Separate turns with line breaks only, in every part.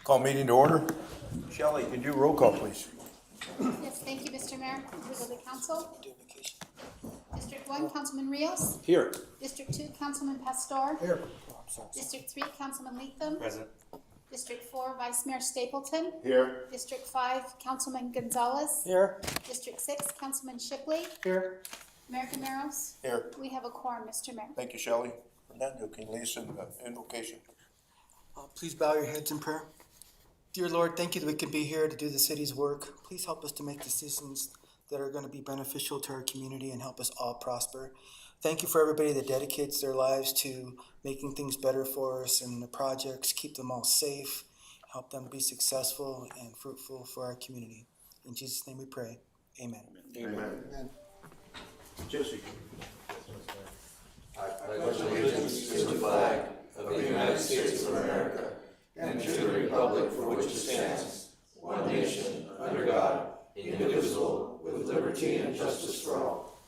Call meeting to order. Shelley, could you roll call, please?
Yes, thank you, Mr. Mayor, members of the council. District 1, Councilman Rios.
Here.
District 2, Councilman Pastor.
Here.
District 3, Councilman Leatham.
Present.
District 4, Vice Mayor Stapleton.
Here.
District 5, Councilman Gonzalez.
Here.
District 6, Councilman Shipley.
Here.
Mayor Camaros.
Here.
We have a quorum, Mr. Mayor.
Thank you, Shelley. Fernando, can you lead us in invocation?
Please bow your heads in prayer. Dear Lord, thank you that we can be here to do the city's work. Please help us to make decisions that are going to be beneficial to our community and help us all prosper. Thank you for everybody that dedicates their lives to making things better for us and the projects. Keep them all safe, help them be successful and fruitful for our community. In Jesus' name we pray. Amen.
Amen. Jesse.
Pledge allegiance to the flag of the United States of America and to the republic for which it stands, one nation, under God, indivisible, with liberty and justice for all.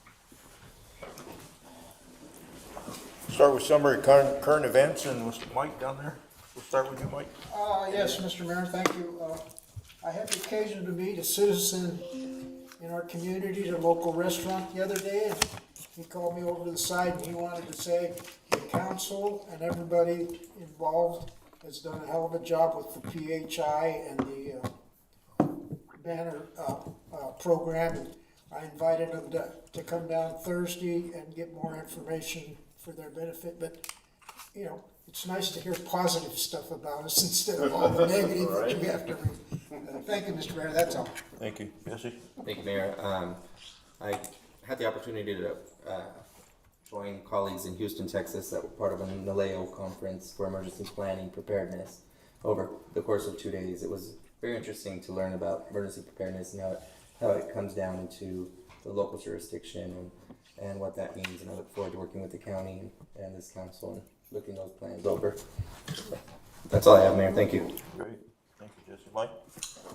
Start with summary current events, and with Mike down there. We'll start with you, Mike.
Yes, Mr. Mayor, thank you. I had the occasion to meet a citizen in our community at a local restaurant the other day, and he called me over to the side and he wanted to say the council and everybody involved has done a hell of a job with the PHI and the banner program. And I invited them to come down Thursday and get more information for their benefit, but you know, it's nice to hear positive stuff about us instead of all the negative that we have to read. Thank you, Mr. Mayor, that's all.
Thank you. Jesse?
Thank you, Mayor. I had the opportunity to join colleagues in Houston, Texas that were part of a NALEO conference for emergency planning preparedness over the course of 2 days. It was very interesting to learn about emergency preparedness and how it comes down into the local jurisdiction and what that means. And I look forward to working with the county and this council and looking those plans over. That's all I have, Mayor. Thank you.
Great. Thank you, Jesse. Mike?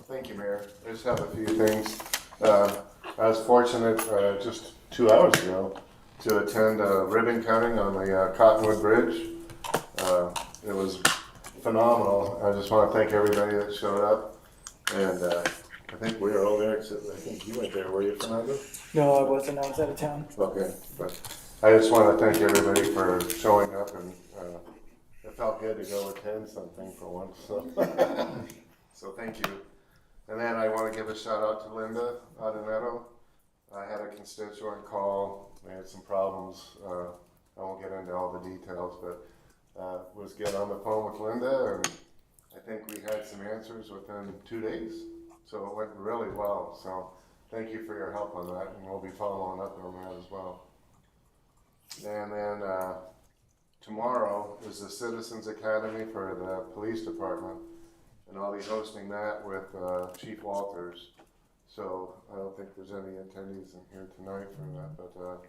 Thank you, Mayor. I just have a few things. I was fortunate just 2 hours ago to attend a ribbon cutting on the Cottonwood Bridge. It was phenomenal. I just want to thank everybody that showed up. And I think we were all there, except I think you went there, were you, Fernando?
No, I wasn't. I was out of town.
Okay, but I just want to thank everybody for showing up, and it felt good to go attend something for once. So, so thank you. And then I want to give a shout out to Linda Adoneto. I had a constituent call. We had some problems. I won't get into all the details, but was get on the phone with Linda, and I think we had some answers within 2 days. So it went really well. So thank you for your help on that, and we'll be following up on that as well. And then tomorrow is the Citizens Academy for the Police Department, and I'll be hosting that with Chief Walters. So I don't think there's any attendees in here tonight for that, but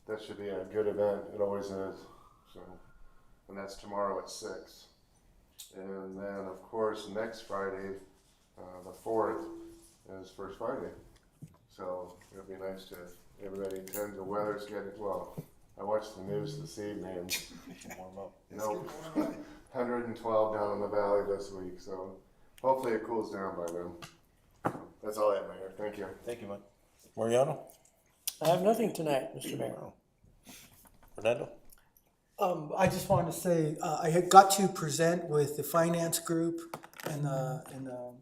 that should be a good event. It always is. So, and that's tomorrow at 6. And then, of course, next Friday, the 4th, is First Friday. So it'll be nice to everybody attend. The weather's getting, well, I watched the news this evening and warm up. No, 112 down in the valley this week. So hopefully it cools down by then. That's all I have, Mayor. Thank you.
Thank you, Mike. Mariano?
I have nothing tonight, Mr. Mayor.
Fernando?
I just wanted to say, I had got to present with the finance group and the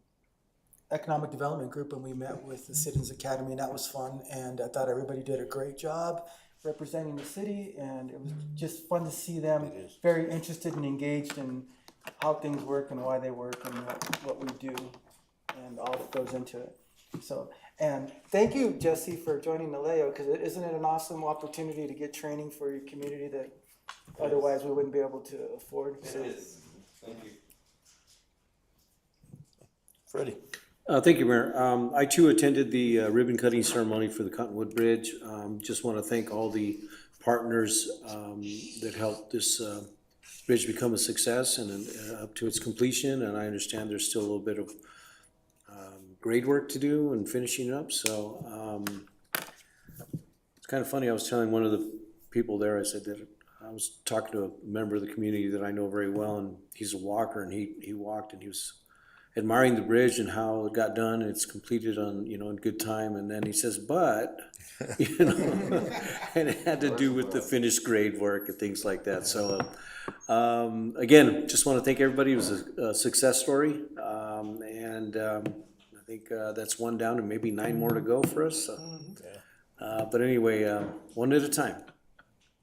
economic development group, and we met with the Citizens Academy, and that was fun. And I thought everybody did a great job representing the city, and it was just fun to see them very interested and engaged in how things work and why they work and what we do and all that goes into it. So, and thank you, Jesse, for joining NALEO, because isn't it an awesome opportunity to get training for your community that otherwise we wouldn't be able to afford? So.
It is. Thank you.
Freddie?
Thank you, Mayor. I too attended the ribbon cutting ceremony for the Cottonwood Bridge. Just want to thank all the partners that helped this bridge become a success and up to its completion. And I understand there's still a little bit of grade work to do and finishing up. So it's kind of funny. I was telling one of the people there, I said that I was talking to a member of the community that I know very well, and he's a walker, and he walked, and he was admiring the bridge and how it got done. It's completed on, in good time. And then he says, but, and it had to do with the finished grade work and things like that. So, again, just want to thank everybody. It was a success story. I think that's one down and maybe 9 more to go for us. So. But anyway, one at a time.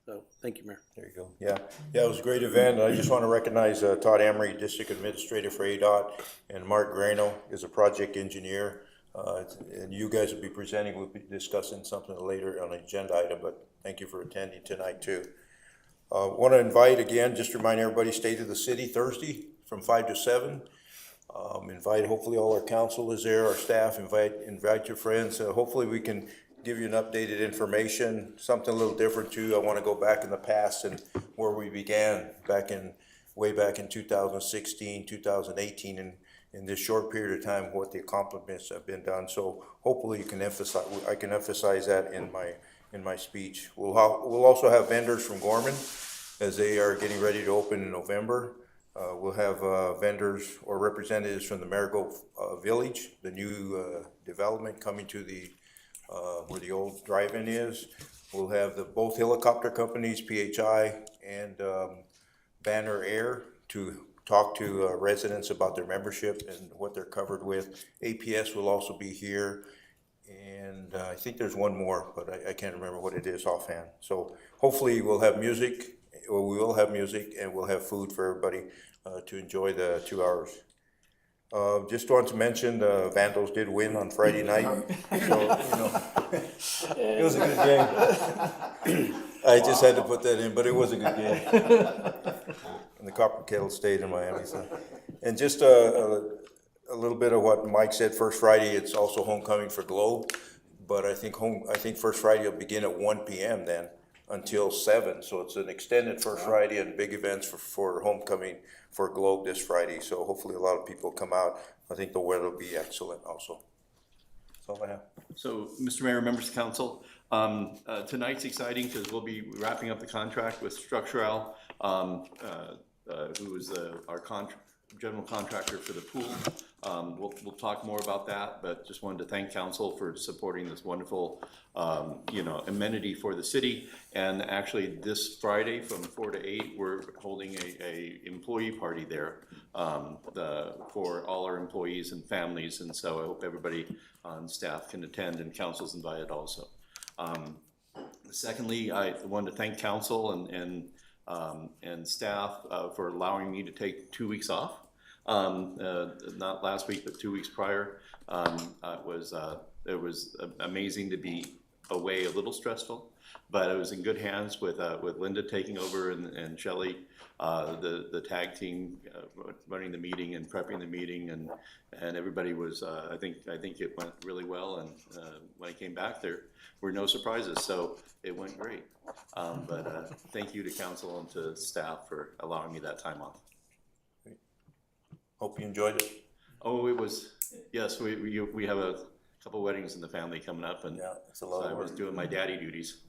So, thank you, Mayor.
There you go. Yeah, it was a great event. I just want to recognize Todd Emery, District Administrator for ADOT, and Mark Grano is a project engineer. And you guys will be presenting, we'll be discussing something later on the agenda item, but thank you for attending tonight too. Want to invite again, just remind everybody, State of the City Thursday from 5 to 7. Invite, hopefully all our council is there, our staff, invite your friends. Hopefully we can give you an updated information, something a little different too. I want to go back in the past and where we began way back in 2016, 2018, and in this short period of time, what the accomplishments have been done. So hopefully I can emphasize that in my speech. We'll also have vendors from Gorman as they are getting ready to open in November. We'll have vendors or representatives from the Marigold Village, the new development coming to the where the old drive-in is. We'll have both helicopter companies, PHI and Banner Air, to talk to residents about their membership and what they're covered with. APS will also be here. And I think there's one more, but I can't remember what it is offhand. So hopefully we'll have music, or we will have music, and we'll have food for everybody to enjoy the 2 hours. Just want to mention the Vandals did win on Friday night. So, it was a good game. I just had to put that in, but it was a good game. And the Copper Kettle stayed in Miami. So. And just a little bit of what Mike said, First Friday, it's also homecoming for Globe. But I think First Friday will begin at 1 p.m. then until 7. So it's an extended First Friday and big events for homecoming for Globe this Friday. So hopefully a lot of people come out. I think the weather will be excellent also. That's all I have.
So, Mr. Mayor, members of council, tonight's exciting because we'll be wrapping up the contract with Structural, who is our general contractor for the pool. We'll talk more about that, but just wanted to thank council for supporting this wonderful, amenity for the city. And actually, this Friday from 4 to 8, we're holding a employee party there for all our employees and families. And so I hope everybody on staff can attend, and council's invited also. Secondly, I wanted to thank council and staff for allowing me to take 2 weeks off. Not last week, but 2 weeks prior. It was amazing to be away, a little stressful, but I was in good hands with Linda taking over and Shelley, the tag team, running the meeting and prepping the meeting, and everybody was, I think it went really well. And when I came back, there were no surprises, so it went great. But thank you to council and to staff for allowing me that time off.
Hope you enjoyed it.
Oh, it was, yes, we have a couple weddings in the family coming up, and
Yeah, it's a lot
so
of
I was
work.
doing my daddy duties.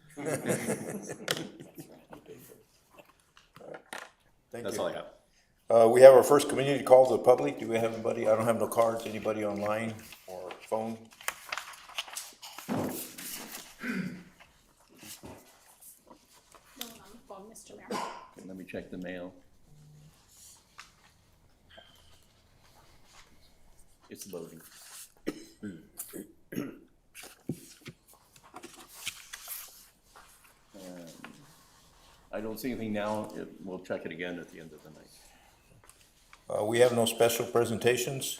Thank
That's
you.
all I have.
We have our first community call to the public. Do we have anybody? I don't have no cards. Anybody online or phone?
No one on the phone, Mr. Mayor.
Let me check the mail. It's loading. I don't see anything now. We'll check it again at the end of the night.
We have no special presentations,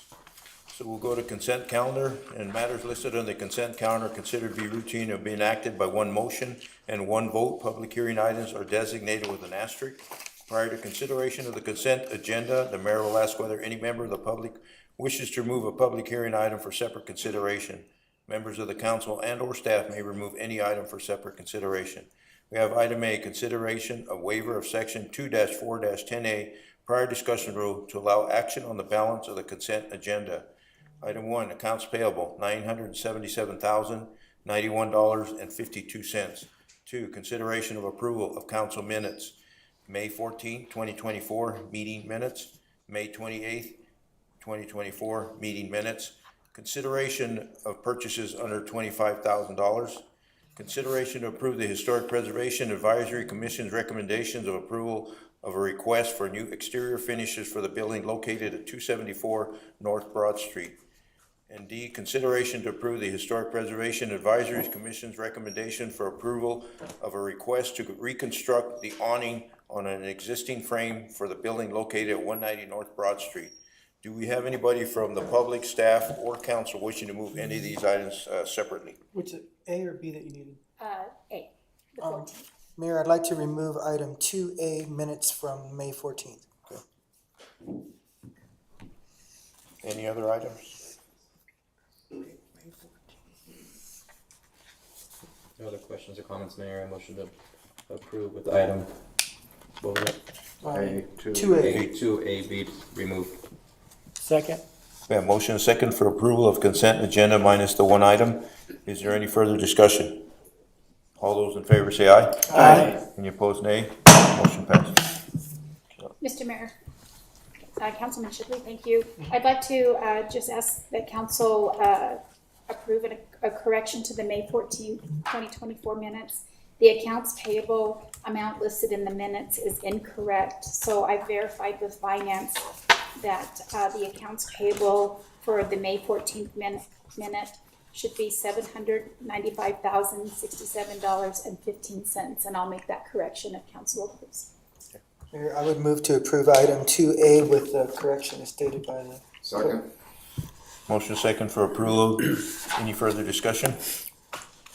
so we'll go to consent calendar, and matters listed on the consent calendar considered to be routine or being acted by one motion and one vote. Public hearing items are designated with an asterisk. Prior to consideration of the consent agenda, the mayor will ask whether any member of the public wishes to remove a public hearing item for separate consideration. Members of the council and or staff may remove any item for separate consideration. We have item A, consideration of waiver of section 2-4-10A prior discussion rule to allow action on the balance of the consent agenda. Item 1, accounts payable, $977,091.52. 2, consideration of approval of council minutes, May 14, 2024, meeting minutes, May 28, 2024 meeting minutes. Consideration of purchases under $25,000. Consideration to approve the Historic Preservation Advisory Commission's recommendations of approval of a request for new exterior finishes for the building located at 274 North Broad Street. And D, consideration to approve the Historic Preservation Advisory Commission's recommendation for approval of a request to reconstruct the awning on an existing frame for the building located at 190 North Broad Street. Do we have anybody from the public, staff, or council wishing to move any of these items separately?
Which is A or B that you needed?
A, the 14th.
Mayor, I'd like to remove item 2A, minutes from May 14th.
Any other items?
No other questions or comments, Mayor? I motion to approve with item, what was it?
A2A.
A2A be removed.
Second.
We have motion and second for approval of consent agenda minus the one item. Is there any further discussion? All those in favor say aye.
Aye.
Any opposed, nay? Motion passes.
Mr. Mayor, Councilman Shipley, thank you. I'd like to just ask that council approve a correction to the May 14th, 2024 minutes. The accounts payable amount listed in the minutes is incorrect, so I verified with finance that the accounts payable for the May 14th minute should be $795,067.15, and I'll make that correction if council approves.
Mayor, I would move to approve item 2A with the correction as stated by the.
Second?
Motion second for approval. Any further discussion?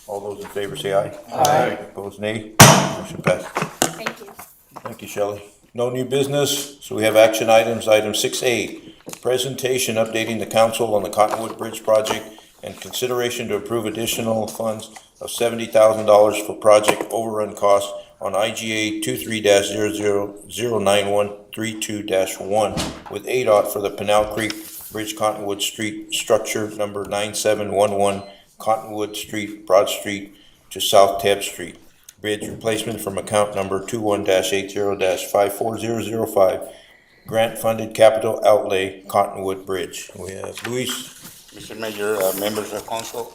All those in favor say aye.
Aye.
Opposed, nay? Motion passes.
Thank you.
Thank you, Shelley. No new business, so we have action items. Item 6A, presentation updating the council on the Cottonwood Bridge project and consideration to approve additional funds of $70,000 for project overrun costs on IGA 23-009132-1 with ADOT for the Pinal Creek Bridge Cottonwood Street structure number 9711 Cottonwood Street, Broad Street to South Tebb Street. Bridge replacement from account number 21-80-54005, grant-funded capital outlay, Cottonwood Bridge. We have Luis.
Mr. Mayor, members of council,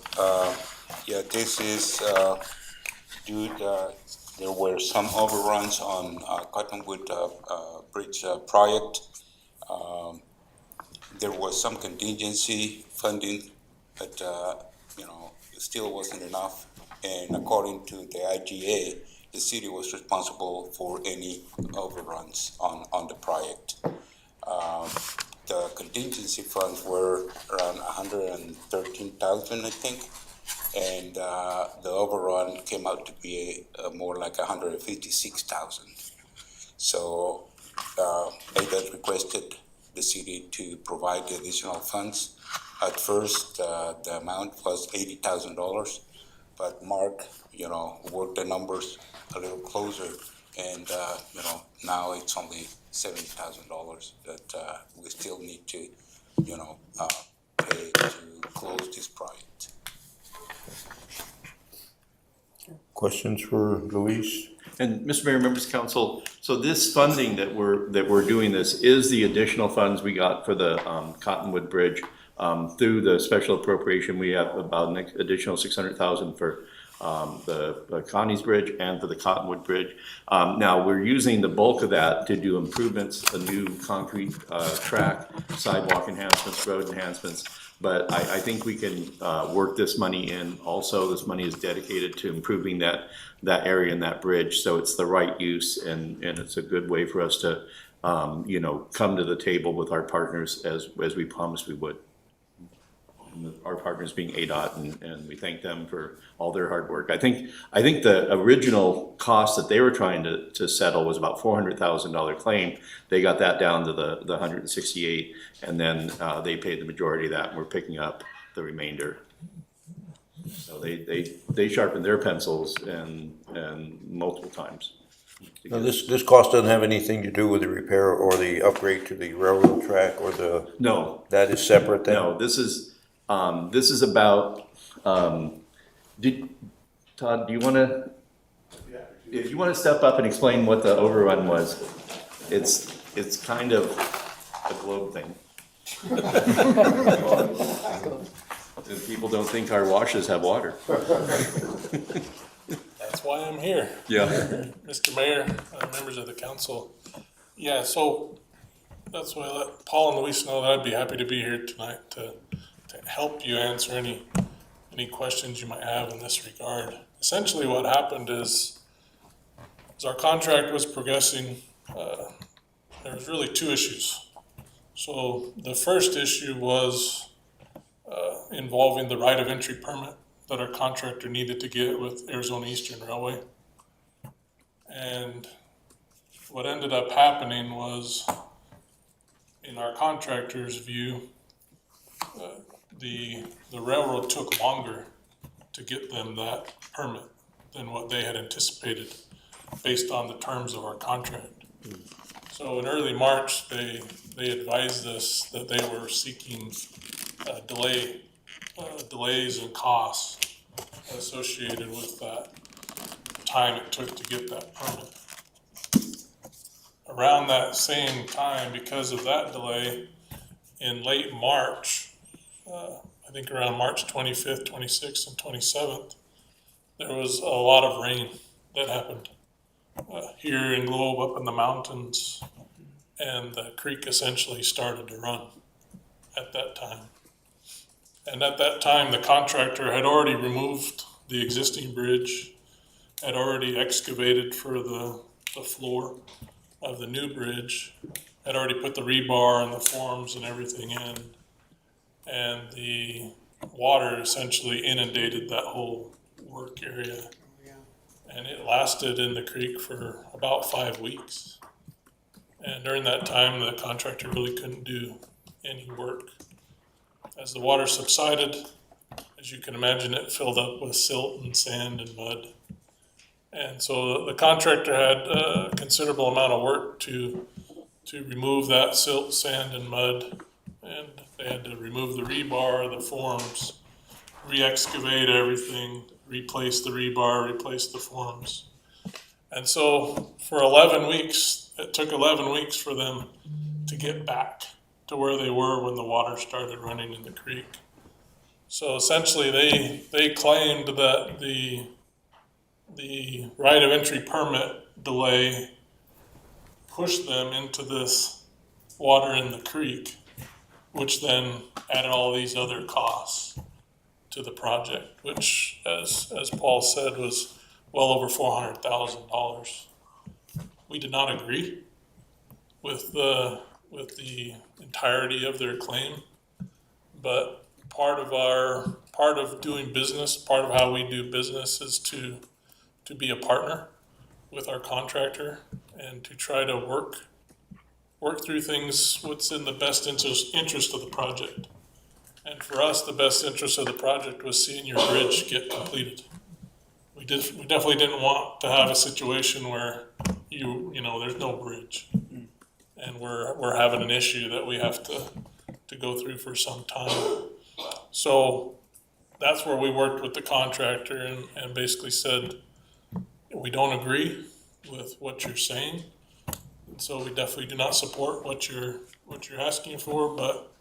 this is due to, there were some overruns on Cottonwood Bridge project. There was some contingency funding, but it still wasn't enough. And according to the IGA, the city was responsible for any overruns on the project. The contingency funds were around 113,000, I think, and the overrun came out to be more like 156,000. So ADOT requested the city to provide the additional funds. At first, the amount was $80,000. But Mark, worked the numbers a little closer, and now it's only $70,000 that we still need to, pay to close this project.
Questions for Luis?
And Mr. Mayor, members of council, so this funding that we're doing this is the additional funds we got for the Cottonwood Bridge. Through the special appropriation, we have about an additional $600,000 for the Connie's Bridge and for the Cottonwood Bridge. Now, we're using the bulk of that to do improvements, a new concrete track, sidewalk enhancements, road enhancements. But I think we can work this money in also. This money is dedicated to improving that area and that bridge. So it's the right use, and it's a good way for us to come to the table with our partners as we promised we would. Our partners being ADOT, and we thank them for all their hard work. I think the original cost that they were trying to settle was about $400,000 claim. They got that down to the 168, and then they paid the majority of that, and we're picking up the remainder. So they sharpened their pencils and multiple times.
Now, this cost doesn't have anything to do with the repair or the upgrade to the railroad track or the.
No.
That is separate then?
No, this is about, Todd, do you want to, if you want to step up and explain what the overrun was, it's kind of a globe thing. And people don't think our washes have water.
That's why I'm here.
Yeah.
Mr. Mayor, members of the council. Yeah, so that's why I let Paul and Luis know that I'd be happy to be here tonight to help you answer any questions you might have in this regard. Essentially what happened is as our contract was progressing, there was really two issues. So the first issue was involving the right of entry permit that our contractor needed to get with Arizona Eastern Railway. And what ended up happening was, in our contractor's view, the railroad took longer to get them that permit than what they had anticipated based on the terms of our contract. So in early March, they advised us that they were seeking delays and costs associated with that time it took to get that permit. Around that same time, because of that delay, in late March, I think around March 25th, 26th, and 27th, there was a lot of rain that happened here in Globe, up in the mountains, and the creek essentially started to run at that time. And at that time, the contractor had already removed the existing bridge, had already excavated for the floor of the new bridge, had already put the rebar and the forms and everything in, and the water essentially inundated that whole work area. And it lasted in the creek for about 5 weeks. And during that time, the contractor really couldn't do any work. As the water subsided, as you can imagine, it filled up with silt and sand and mud. And so the contractor had a considerable amount of work to remove that silt, sand, and mud. And they had to remove the rebar, the forms, re-excavate everything, replace the rebar, replace the forms. And so for 11 weeks, it took 11 weeks for them to get back to where they were when the water started running in the creek. So essentially they claimed that the right of entry permit delay pushed them into this water in the creek, which then added all these other costs to the project, which, as Paul said, was well over $400,000. We did not agree with the entirety of their claim, but part of doing business, part of how we do business is to be a partner with our contractor and to try to work through things what's in the best interest of the project. And for us, the best interest of the project was seeing your bridge get completed. We definitely didn't want to have a situation where you know there's no bridge, and we're having an issue that we have to go through for some time. So that's where we worked with the contractor and basically said, we don't agree with what you're saying, and so we definitely do not support what you're asking for, but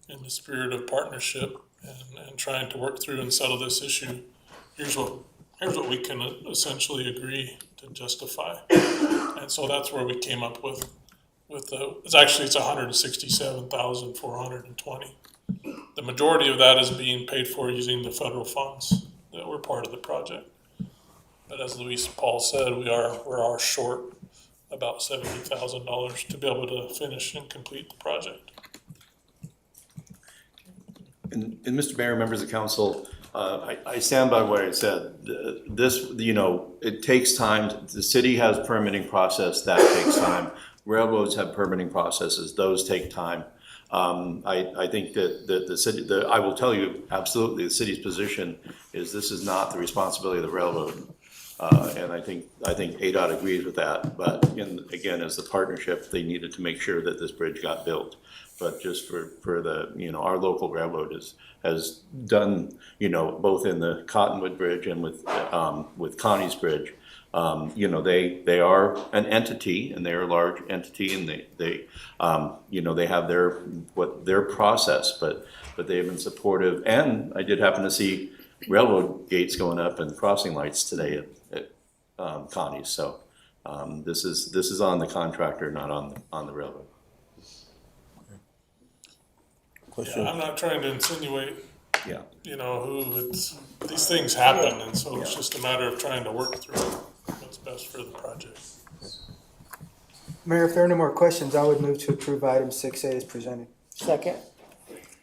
in the spirit of partnership and trying to work through and settle this issue, here's what we can essentially agree to justify. And so that's where we came up with it's $167,420. The majority of that is being paid for using the federal funds that were part of the project. But as Luis Paul said, we are short about $70,000 to be able to finish and complete the project.
And Mr. Mayor, members of council, I stand by what I said. This, it takes time. The city has permitting process, that takes time. Railroads have permitting processes, those take time. I think that the city, I will tell you, absolutely, the city's position is this is not the responsibility of the railroad. And I think ADOT agrees with that, but again, as the partnership, they needed to make sure that this bridge got built. But just for the, our local railroad has done, both in the Cottonwood Bridge and with Connie's Bridge, You know, they are an entity, and they're a large entity, and you know, they have their process, but they have been supportive. And I did happen to see railroad gates going up and crossing lights today at Connie's. So this is on the contractor, not on the railroad.
Question?
I'm not trying to insinuate,
Yeah.
you know, these things happen, and so it's just a matter of trying to work through what's best for the project.
Mayor, if there are no more questions, I would move to approve item 6A as presented.
Second.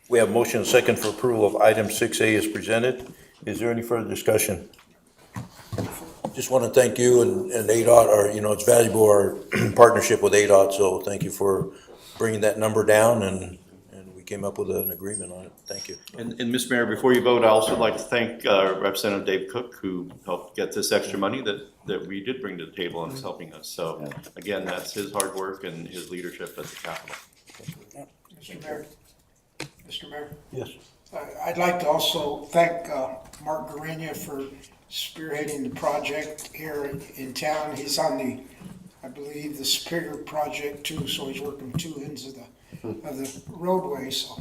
We have motion and second for approval of item 6A as presented. Is there any further discussion? Just want to thank you and ADOT, it's valuable, our partnership with ADOT, so thank you for bringing that number down, and we came up with an agreement on it. Thank you.
And Mr. Mayor, before you vote, I also would like to thank Representative Dave Cook, who helped get this extra money that we did bring to the table and is helping us. So again, that's his hard work and his leadership at the Capitol.
Mr. Mayor,
Yes.
I'd like to also thank Mark Garenia for spearheading the project here in town. He's on I believe, the Superior project too, so he's working two ends of the roadway, so.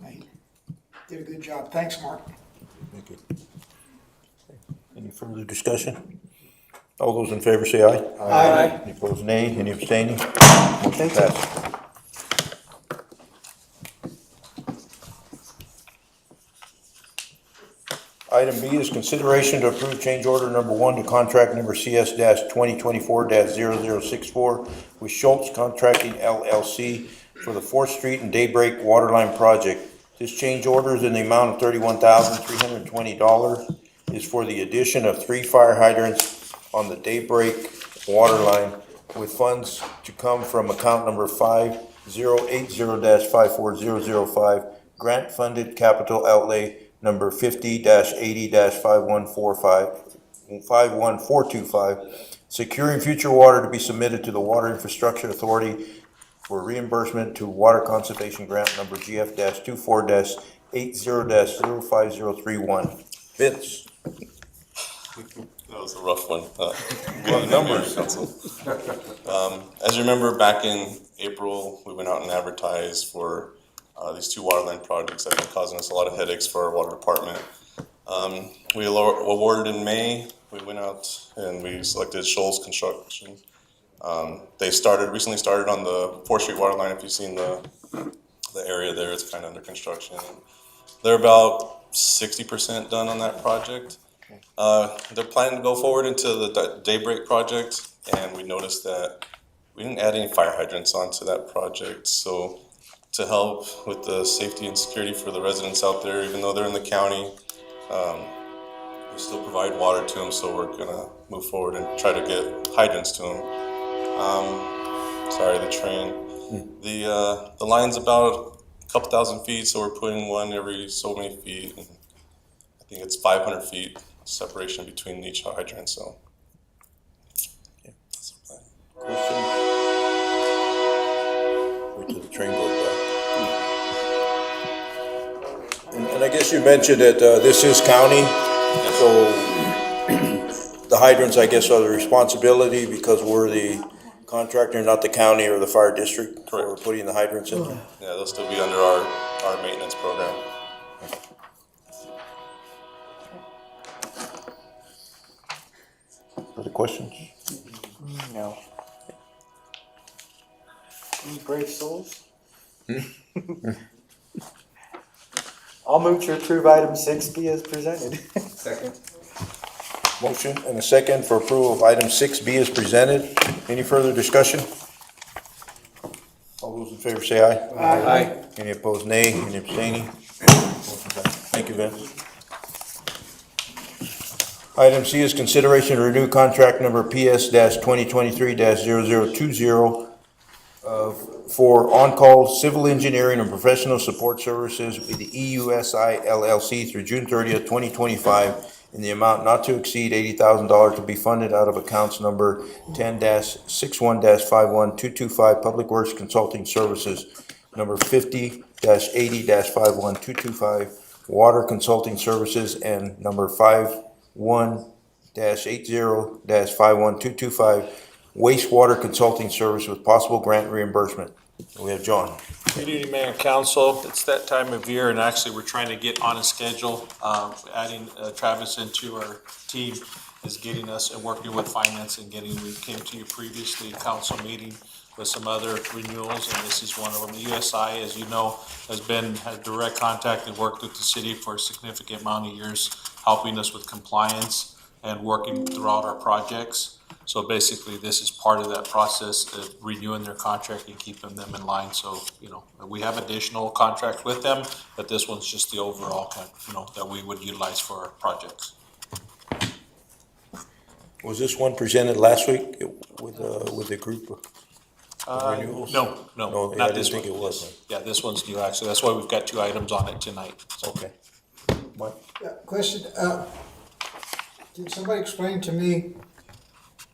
He did a good job. Thanks, Mark.
Thank you. Any further discussion? All those in favor say aye.
Aye.
Any opposed, nay? Any abstaining? Motion
Thank you.
passed. Item B is consideration to approve change order number 1 to contract number CS-2024-0064 with Schultz Contracting LLC for the 4th Street and Daybreak Waterline Project. This change order is in the amount of $31,320. Is for the addition of 3 fire hydrants on the Daybreak Waterline, with funds to come from account number 5080-54005, grant-funded capital outlay number 50-80-51425, securing future water to be submitted to the Water Infrastructure Authority for reimbursement to Water Conservation Grant number GF-24-80-05031. Vince?
That was a rough one. Well, numbers. As you remember, back in April, we went out and advertised for these 2 waterline projects that have been causing us a lot of headaches for our water department. We awarded in May. We went out and we selected Shoals Construction. They recently started on the 4th Street waterline. If you've seen the area there, it's kind of under construction. They're about 60% done on that project. They're planning to go forward into the Daybreak project, and we noticed that we didn't add any fire hydrants onto that project. So to help with the safety and security for the residents out there, even though they're in the county, we still provide water to them. So we're gonna move forward and try to get hydrants to them. Sorry, the train. The line's about a couple thousand feet, so we're putting one every so many feet. And I think it's 500 feet separation between each hydrant. So that's the plan.
Question? Wait till the train goes by. And I guess you mentioned that this is county, so the hydrants, I guess, are the responsibility because we're the contractor, not the county or the fire district.
Correct.
For putting the hydrants in.
Yeah, they'll still be under our maintenance program.
Other questions?
No. Any brave souls? I'll move to approve item 6B as presented.
Second.
Motion and a second for approval of item 6B as presented. Any further discussion? All those in favor say aye.
Aye.
Any opposed, nay. Any abstaining? Thank you, Vince. Item C is consideration to renew contract number PS-2023-0020 for on-call civil engineering and professional support services with the EUSI LLC through June 30th, 2025, in the amount not to exceed $80,000 to be funded out of accounts number 10-61-51225 Public Works Consulting Services, number 50-80-51225 Water Consulting Services, and number 51 20-50-51225 wastewater consulting service with possible grant reimbursement. We have John.
Good evening, Mayor and Council. It's that time of year, and actually, we're trying to get on a schedule. Adding Travis into our team is getting us and working with finance and we came to you previously, council meeting with some other renewals, and this is one of them. The USI, as you know, had direct contact and worked with the city for a significant amount of years, helping us with compliance and working throughout our projects. So basically, this is part of that process of renewing their contract and keeping them in line. So, we have additional contracts with them, but this one's just the overall, that we would utilize for our projects.
Was this one presented last week with the group of renewals?
No,
I
not
didn't
this
think
one.
it was.
Yeah, this one's new, actually. That's why we've got 2 items on it tonight. So.
Okay. Mike?
Yeah, question, can somebody explain to me,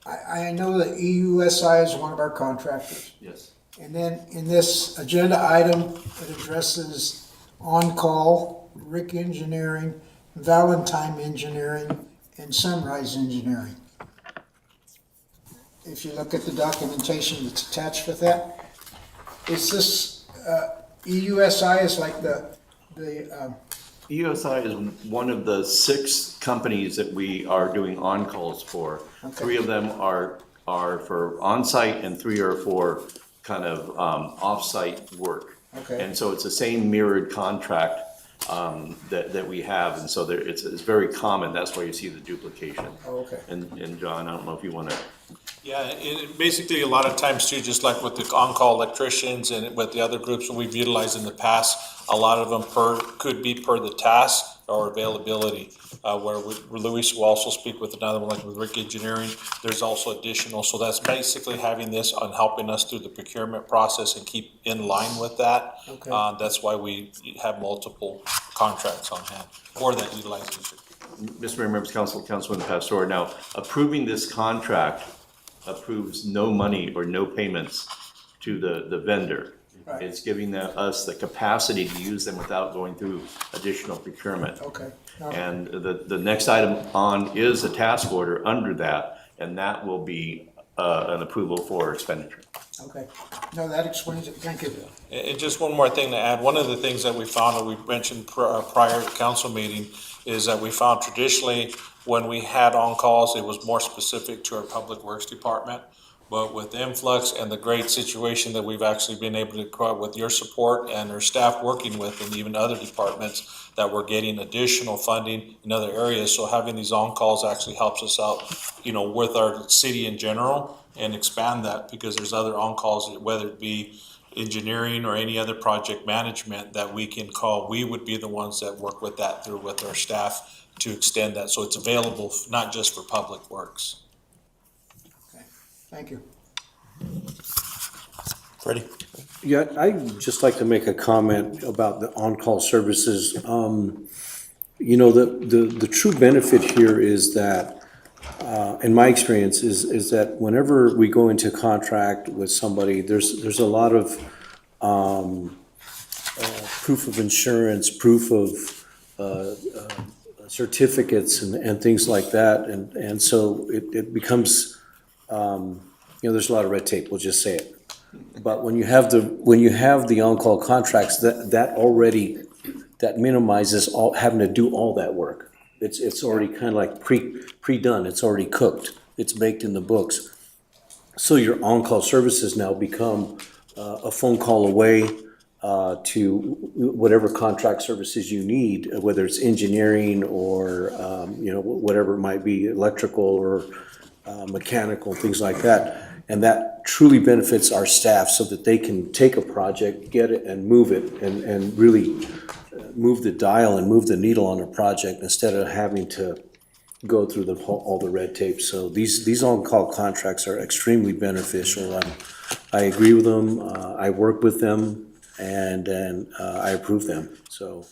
I know that EUSI is one of our contractors.
Yes.
And then in this agenda item, it addresses On-Call, Rick Engineering, Valentine Engineering, and Sunrise Engineering. If you look at the documentation that's attached with that, is this, EUSI is like the
EUSI is one of the 6 companies that we are doing on-calls for.
Okay.
3 of them are for on-site and 3 are for kind of off-site work.
Okay.
And so it's the same mirrored contract that we have, and so it's very common. That's why you see the duplication.
Oh, okay.
And John, I don't know if you want to.
Yeah, basically a lot of times too, just like with the on-call electricians and with the other groups that we've utilized in the past, a lot of them could be per the task or availability. Where Luis will also speak with another one, like with Rick Engineering. There's also additional, so that's basically having this on helping us through the procurement process and keep in line with that.
Okay.
That's why we have multiple contracts on hand for that utilization.
Mr. Mayor, members of council, Councilman Pastor, now approving this contract approves no money or no payments to the vendor.
Right.
It's giving us the capacity to use them without going through additional procurement.
Okay. No.
And the next item on is a task order under that, and that will be an approval for expenditure.
Okay. No, that explains it. Thank you.
And just one more thing to add, one of the things that we found, and we mentioned prior to council meeting, is that we found traditionally when we had on-calls, it was more specific to our public works department. But with the influx and the great situation that we've actually been able to create with your support and our staff working with, and even other departments, that we're getting additional funding in other areas. So having these on-calls actually helps us out, with our city in general, and expand that, because there's other on-calls, whether it be engineering or any other project management that we can call. We would be the ones that work with that through with our staff to extend that. So it's available not just for public works.
Okay. Thank you.
Freddie?
Yeah, I'd just like to make a comment about the on-call services. The true benefit here is that, in my experience, is that whenever we go into contract with somebody, there's a lot of proof of insurance, proof of certificates and things like that, and so it becomes, there's a lot of red tape. We'll just say it. But when you have the on-call contracts, that minimizes having to do all that work. It's already kind of like pre-done. It's already cooked. It's baked in the books. So your on-call services now become a phone call away to whatever contract services you need, whether it's engineering or whatever it might be, electrical or mechanical, things like that. And that truly benefits our staff so that they can take a project, get it and move it and really move the dial and move the needle on a project instead of having to go through all the red tape. So these on-call contracts are extremely beneficial. I agree with them. I work with them, and I approve them. So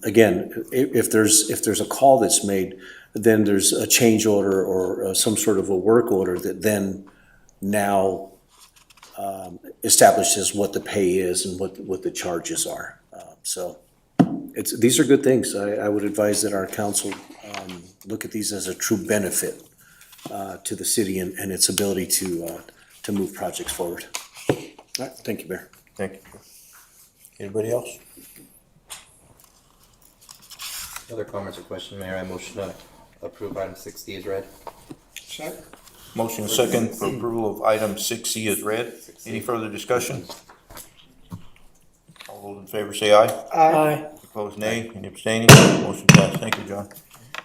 again, if there's a call that's made, then there's a change order or some sort of a work order that then now establishes what the pay is and what the charges are. So these are good things. I would advise that our council look at these as a true benefit to the city and its ability to move projects forward. All right, thank you, Mayor.
Thank you. Anybody else?
Other comments or questions, Mayor? I motion to approve item 6D as read.
Second.
Motion and second for approval of item 6C is read. Any further discussion? All those in favor say aye.
Aye.
Opposed, nay. Any abstaining? Motion passed. Thank you, John.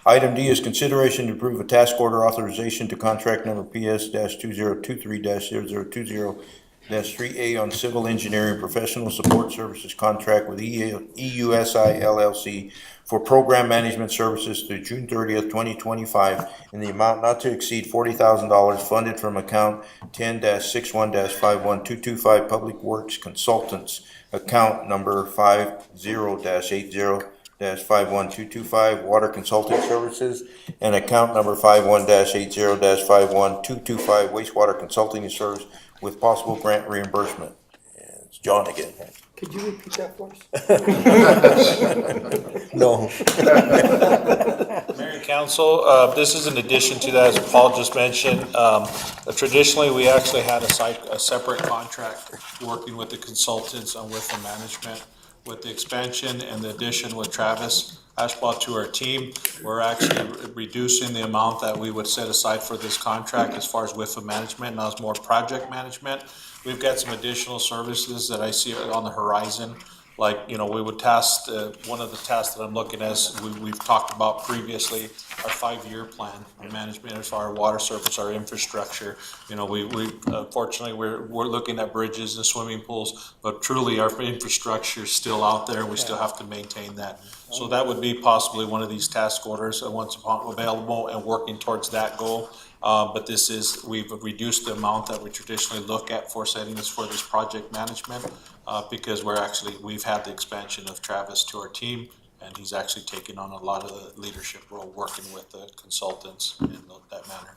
Item D is consideration to approve a task order authorization to contract number PS-2023-0020-3A on civil engineering professional support services contract with EUSI LLC for program management services through June 30th, 2025, in the amount not to exceed $40,000, funded from account 10-61-51225 Public Works Consultants, account number 50-80-51225 Water Consulting Services, and account number 51-80-51225 Wastewater Consulting Service, with possible grant reimbursement. And it's John again.
Could you repeat that for us?
No.
Mayor and Council, this is in addition to that, as Paul just mentioned. Traditionally, we actually had a separate contract working with the consultants on with the management. With the expansion and the addition with Travis Ashbaugh to our team, we're actually reducing the amount that we would set aside for this contract as far as WIFA management. Now it's more project management. We've got some additional services that I see on the horizon. Like, you know, we would task, one of the tasks that I'm looking at is we've talked about previously, our 5-year plan of management as far as our water service, our infrastructure. You know, we fortunately, we're looking at bridges and swimming pools, but truly our infrastructure is still out there. We still have to maintain that. So that would be possibly one of these task orders once upon available and working towards that goal. But this is, we've reduced the amount that we traditionally look at for setting this for this project management, because we've had the expansion of Travis to our team, and he's actually taken on a lot of the leadership role working with the consultants in that manner.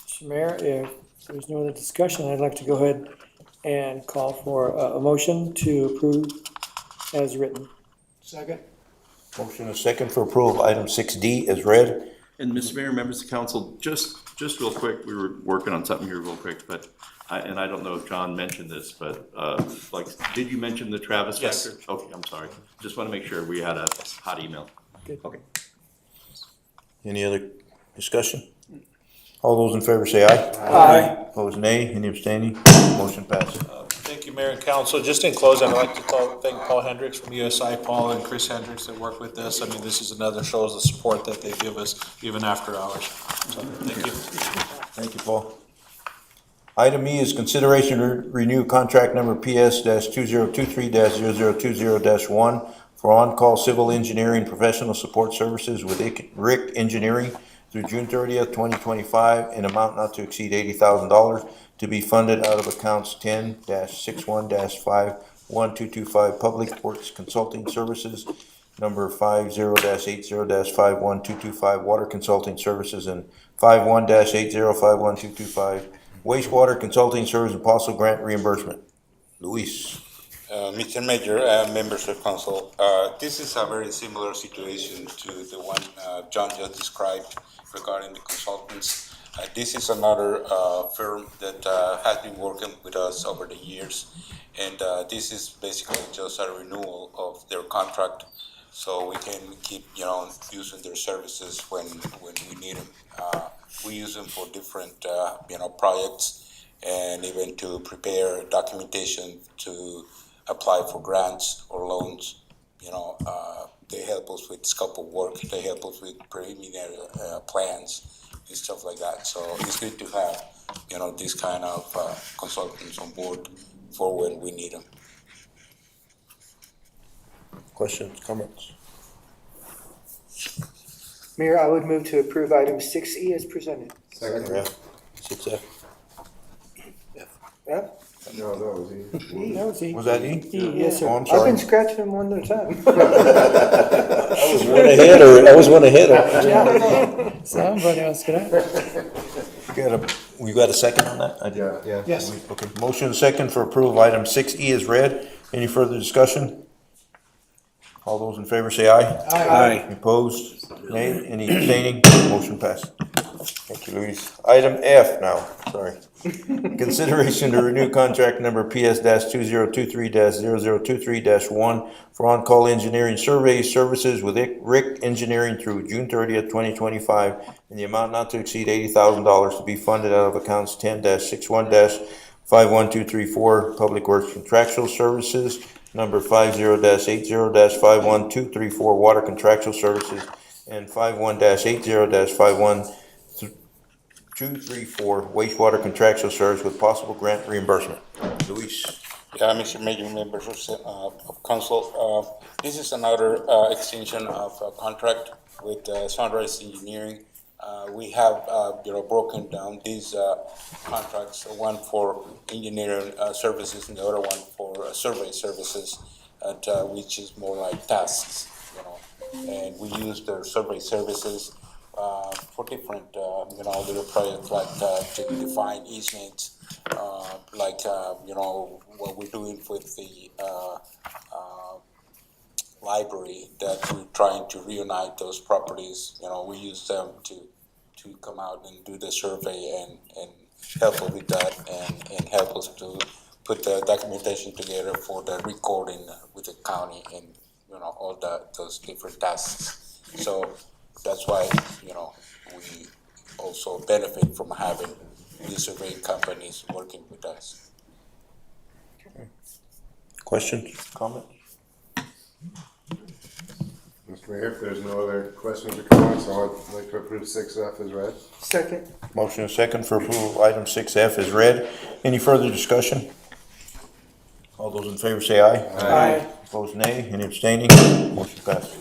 Mr. Mayor, if there's no other discussion, I'd like to go ahead and call for a motion to approve as written.
Second.
Motion and second for approval of item 6D is read.
And Mr. Mayor, members of council, just real quick, we were working on something here real quick, but I don't know if John mentioned this, but did you mention the Travis
Yes.
factor? Okay, I'm sorry. Just want to make sure we had a hot email.
Good.
Okay.
Any other discussion? All those in favor say aye.
Aye.
Opposed, nay. Any abstaining? Motion passes.
Thank you, Mayor and Council. Just in closing, I'd like to thank Paul Hendricks from USI, Paul and Chris Hendricks that work with us. I mean, this is another shows the support that they give us even after hours. So, thank you.
Thank you, Paul. Item E is consideration to renew contract number PS-2023-0020-1 for on-call civil engineering professional support services with RIC Engineering through June 30th, 2025, in amount not to exceed $80,000, to be funded out of accounts 10-61-51225 Public Works Consulting Services, number 50-80-51225 Water Consulting Services, and 51-80-51225 Wastewater Consulting Service and possible grant reimbursement. Luis.
Mr. Mayor, members of council, this is a very similar situation to the one John just described regarding the consultants. This is another firm that has been working with us over the years, and this is basically just a renewal of their contract, so we can keep, using their services when we need them. We use them for different, projects, and even to prepare documentation to apply for grants or loans. They help us with scope of work. They help us with preliminary plans and stuff like that. So it's good to have, this kind of consultants on board for when we need them.
Questions, comments?
Mayor, I would move to approve item 6E as presented.
Second.
6F.
Yeah?
No, that was easy.
That was E.
Was that E?
Yes, sir.
Oh, I'm
I've
sorry.
been scratching them one at a time.
I was one ahead.
Somebody else can have it.
We got a second on that?
Yeah.
Yes.
Okay, motion and second for approval of item 6E is read. Any further discussion? All those in favor say aye.
Aye.
Opposed? Nay. Any abstaining? Motion passed. Thank you, Luis. Item F now, sorry. Consideration to renew contract number PS-2023-0023-1 for on-call engineering survey services with Rick Engineering through June 30th, 2025, in the amount not to exceed $80,000 to be funded out of accounts 10-61-51234, Public Works Contractual Services, number 50-80-51234, Water Contractual Services, and 51-80-51234, wastewater contractual service with possible grant reimbursement. Luis.
Yeah, Mr. Mayor, members of council, this is another extension of a contract with Sunrise Engineering. We have, broken down these contracts, one for engineering services and the other one for survey services, which is more like tasks, and we use their survey services for different, little projects like to define easements, what we're doing with the library, that we're trying to reunite those properties. We use them to come out and do the survey and help us with that and help us to put the documentation together for the recording with the county and, all those different tasks. So that's why, we also benefit from having these surveying companies working with us.
Questions, comments?
Mr. Mayor, if there's no other questions or comments, I'd like to approve 6F as read.
Second.
Motion and second for approval of item 6F is read. Any further discussion? All those in favor say aye.
Aye.
Opposed, nay. Any abstaining? Motion passed.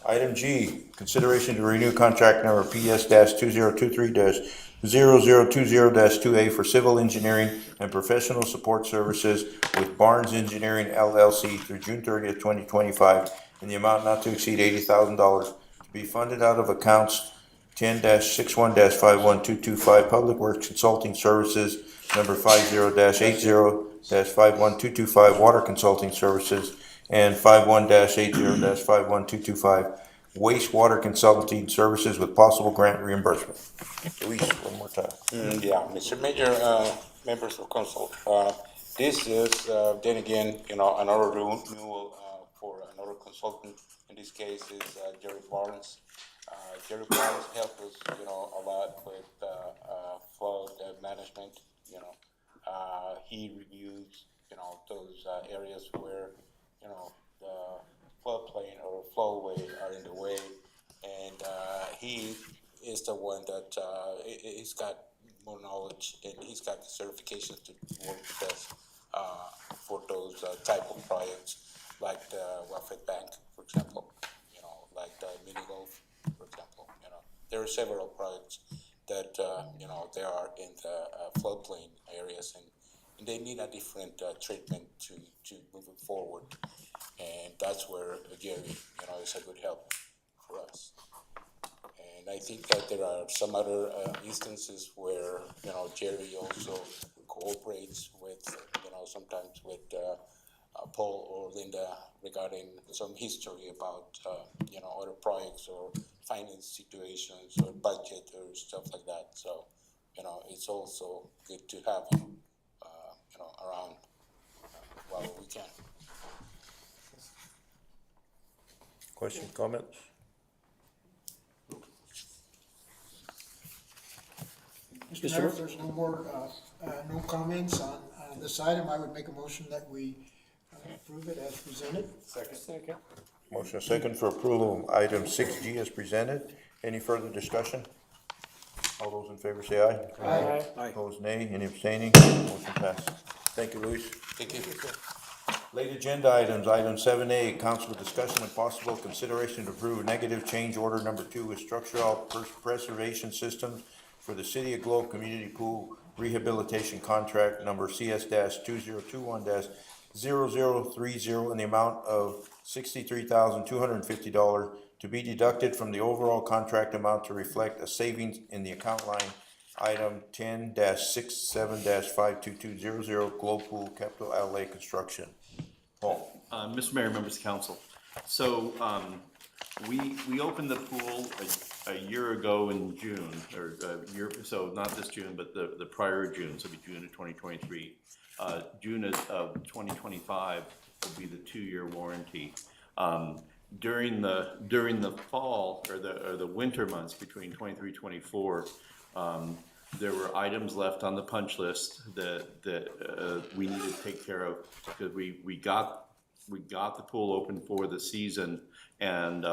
Item G, consideration to renew contract number PS-2023-0020-2A for civil engineering and professional support services with Barnes Engineering LLC through June 30th, 2025, in the amount not to exceed $80,000 to be funded out of accounts 10-61-51225 Public Works Consulting Services, number 50-80-51225 Water Consulting Services, and 51-80-51225 wastewater consulting services with possible grant reimbursement. Luis, one more time.
Yeah, Mr. Mayor, members of council, this is, then again, another renewal for another consultant. In this case is Jerry Barnes. Jerry Barnes helped us, a lot with flood management. He reviews, those areas where, the floodplain or flowway are in the way, and he is the one that he's got more knowledge and he's got the certifications to work with us for those type of projects, like the Wafet Bank, for example. Like the mini golf, for example. There are several projects that they are in the floodplain areas, and they need a different treatment to move it forward. And that's where Jerry, is a good help for us. And I think that there are some other instances where, Jerry also cooperates with, sometimes with Paul or Linda regarding some history about, other projects or finance situations or budget or stuff like that. So, it's also good to have him, around while we can.
Questions, comments?
Mr. Mayor, if there's no more, no comments on this item, I would make a motion that we approve it as presented.
Second.
Motion second for approval of item 6G as presented. Any further discussion? All those in favor say aye.
Aye.
Opposed, nay. Any abstaining? Motion passed. Thank you, Luis.
Thank you.
Late agenda items, item 7A, council discussion and possible consideration to approve negative change order number 2 with structural preservation systems for the City of Globe Community Pool Rehabilitation Contract number CS-2021-0030 in the amount of $63,250 to be deducted from the overall contract amount to reflect a savings in the account line item 10-67-52200 Globe Pool Capital Outlay Construction. Paul.
Mr. Mayor, members of council, So, we opened the pool a year ago in June, or a year, so not this June, but the prior June, so it'd be June of 2023. June of 2025 will be the 2-year warranty. During the fall or the winter months between 23, 24, there were items left on the punch list that we needed to take care of, because we got the pool open for the season, and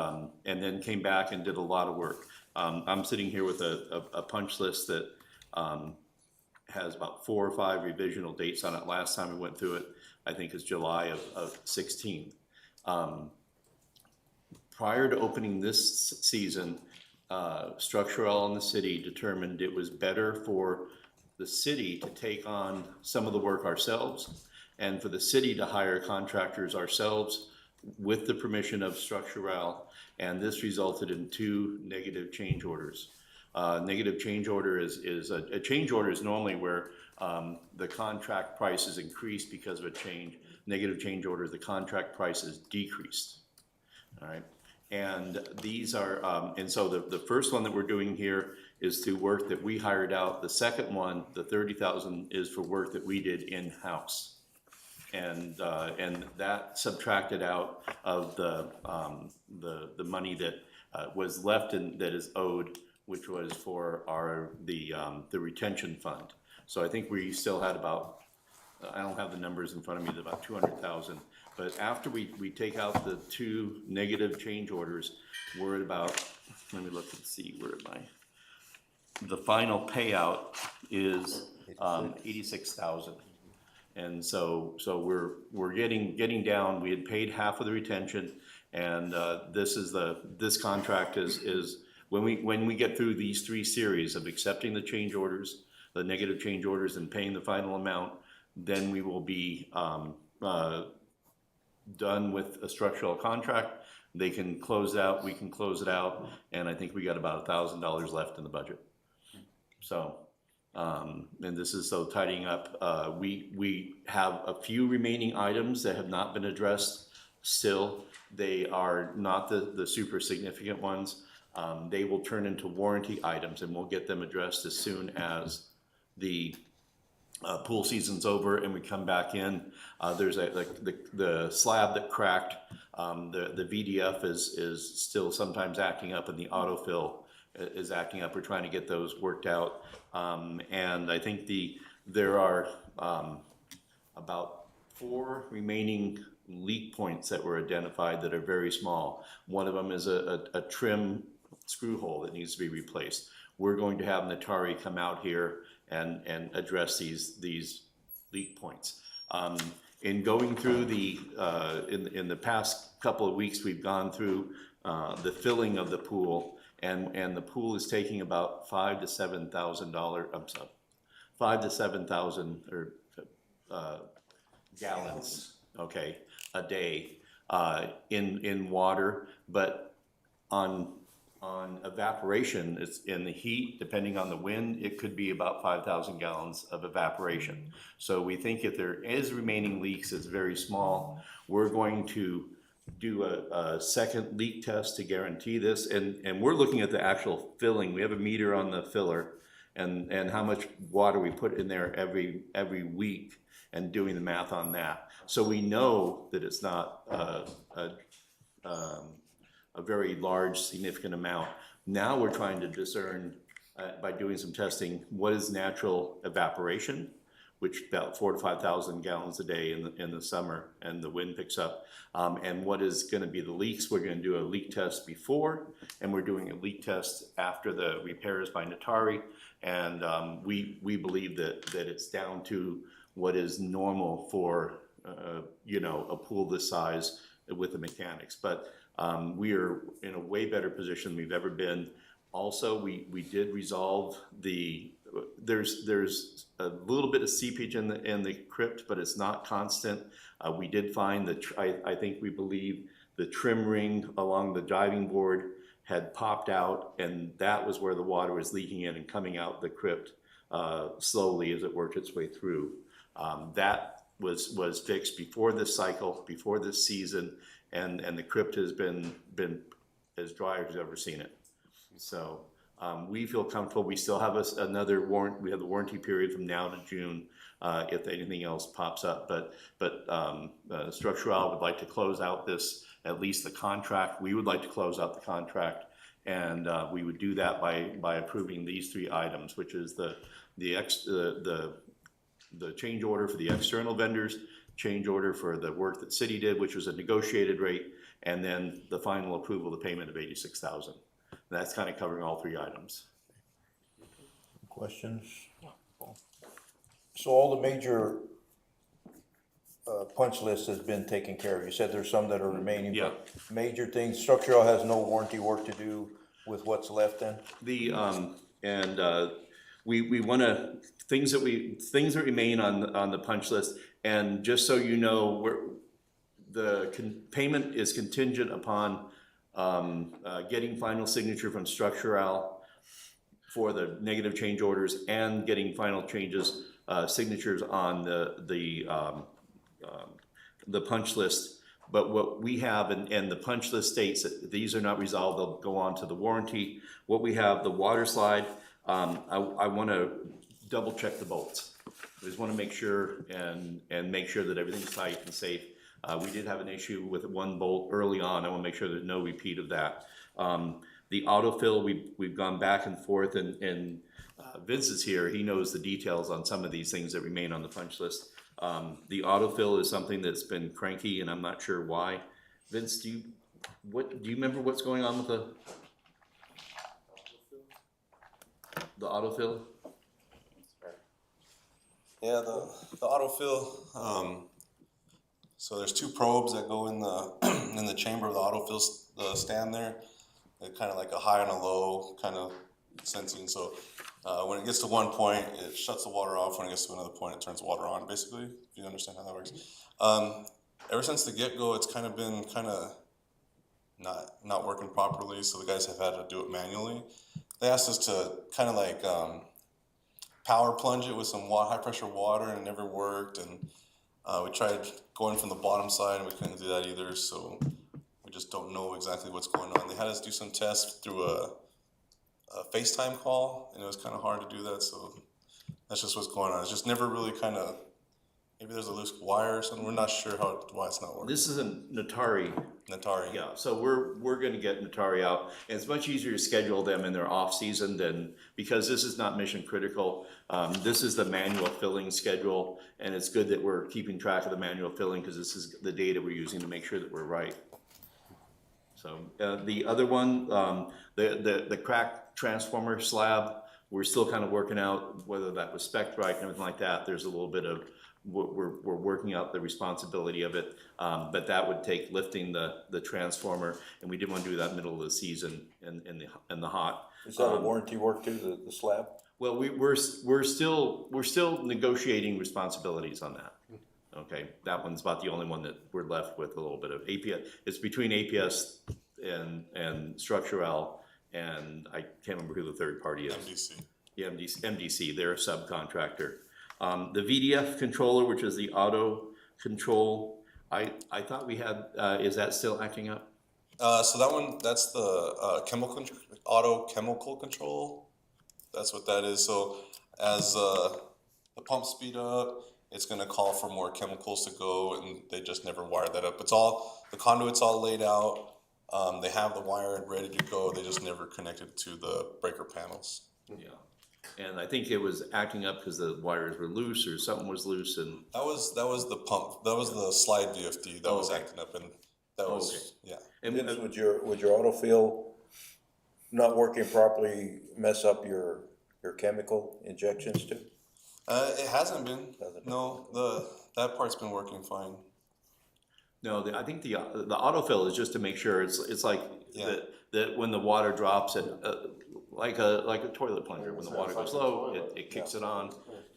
then came back and did a lot of work. I'm sitting here with a punch list that has about 4 or 5 revisional dates on it. Last time we went through it, I think is July of 16. Prior to opening this season, Structurel in the city determined it was better for the city to take on some of the work ourselves, and for the city to hire contractors ourselves with the permission of Structurel, and this resulted in 2 negative change orders. Negative change order is a change order is normally where the contract price is increased because of a change. Negative change order, the contract price is decreased. All right. And these are, and so the first one that we're doing here is through work that we hired out. The second one, the 30,000, is for work that we did in-house. And that subtracted out of the money that was left and that is owed, which was for the retention fund. So I think we still had about, I don't have the numbers in front of me, about 200,000. But after we take out the 2 negative change orders, we're at about, let me look and see, where am I? The final payout is 86,000. And so we're getting down. We had paid half of the retention, and this contract is when we get through these 3 series of accepting the change orders, the negative change orders, and paying the final amount, then we will be done with a structural contract. They can close out, we can close it out, and I think we got about $1,000 left in the budget. So, and this is so tidying up. We have a few remaining items that have not been addressed still. They are not the super significant ones. They will turn into warranty items, and we'll get them addressed as soon as the pool season's over and we come back in. There's the slab that cracked. The VDF is still sometimes acting up, and the autofill is acting up. We're trying to get those worked out. And I think there are about 4 remaining leak points that were identified that are very small. One of them is a trim screw hole that needs to be replaced. We're going to have Natari come out here and address these leak points. In going through in the past couple of weeks, we've gone through the filling of the pool, and the pool is taking about $5,000 to $7,000. I'm sorry, 5,000 to 7,000 gallons, okay, a day in water, but on evaporation, it's in the heat, depending on the wind, it could be about 5,000 gallons of evaporation. So we think if there is remaining leaks, it's very small. We're going to do a second leak test to guarantee this, and we're looking at the actual filling. We have a meter on the filler, and how much water we put in there every week, and doing the math on that. So we know that it's not a very large, significant amount. Now we're trying to discern, by doing some testing, what is natural evaporation, which about 4,000 to 5,000 gallons a day in the summer, and the wind picks up. And what is gonna be the leaks. We're gonna do a leak test before, and we're doing a leak test after the repairs by Natari. And we believe that it's down to what is normal for a pool this size with the mechanics. But we are in a way better position than we've ever been. Also, we did resolve there's a little bit of seepage in the crypt, but it's not constant. We did find we believe the trim ring along the diving board had popped out, and that was where the water was leaking in and coming out the crypt slowly as it worked its way through. That was fixed before this cycle, before this season, and the crypt has been as dry as you've ever seen it. So, we feel comfortable. We still have another warrant. We have the warranty period from now to June, if anything else pops up. But Structural would like to close out this, at least the contract. We would like to close out the contract, and we would do that by approving these three items, which is the change order for the external vendors, change order for the work that city did, which was a negotiated rate, and then the final approval of the payment of $86,000. That's kind of covering all three items.
Questions? So all the major punch list has been taken care of. You said there's some that are remaining.
Yeah.
But major things, Structural has no warranty work to do with what's left then?
We want to, things that remain on the punch list, and just so you know, payment is contingent upon getting final signature from Structural for the negative change orders and getting final signatures on the punch list. But what we have, and the punch list states that if these are not resolved, they'll go on to the warranty. What we have, the water slide, I want to double check the bolts. I just want to make sure and make sure that everything's tight and safe. We did have an issue with one bolt early on. I want to make sure there's no repeat of that. The autofill, we've gone back and forth, and Vince is here. He knows the details on some of these things that remain on the punch list. The autofill is something that's been cranky, and I'm not sure why. Vince, do you remember what's going on with the autofill?
Yeah, the autofill, so there's two probes that go in the chamber of the autofill stand there. They're kind of like a high and a low kind of sensing. So when it gets to one point, it shuts the water off. When it gets to another point, it turns water on, basically, if you understand how that works. Ever since the get-go, it's kind of been not working properly, so the guys have had to do it manually. They asked us to kind of like power plunge it with some high pressure water, and it never worked. And we tried going from the bottom side, and we couldn't do that either. So we just don't know exactly what's going on. They had us do some tests through a FaceTime call, and it was kind of hard to do that. So that's just what's going on. It's just never really maybe there's a loose wire or something. We're not sure why it's not working.
This is a Natari. Yeah, so we're gonna get Natari out, and it's much easier to schedule them in their off season because this is not mission critical. This is the manual filling schedule, and it's good that we're keeping track of the manual filling because this is the data we're using to make sure that we're right. So the other one, the cracked transformer slab, we're still kind of working out whether that was spec'd right and everything like that. There's a little bit of we're working out the responsibility of it, but that would take lifting the transformer, and we didn't want to do that middle of the season in the hot.
Is that a warranty work too, the slab?
Well, we're still negotiating responsibilities on that. Okay, that one's about the only one that we're left with a little bit of APS. It's between APS and Structural, and I can't remember who the third party is.
MDC.
Yeah, MDC. They're a subcontractor. The VDF controller, which is the auto control, I thought we had, is that still acting up?
So that one, that's the auto chemical control. That's what that is. So as the pumps speed up, it's going to call for more chemicals to go, and they just never wired that up. The conduit's all laid out. They have the wire ready to go. They just never connected to the breaker panels.
Yeah. And I think it was acting up because the wires were loose or something was loose, and
That was the pump. That was the slide VFD that was acting up, and that was yeah.
and
Vince, would your autofill not working properly mess up your chemical injections too?
It hasn't been. No, that part's been working fine.
no, I think the autofill is just to make sure it's like that when the water drops it. Like a toilet plunger, when the water goes low, it kicks it on,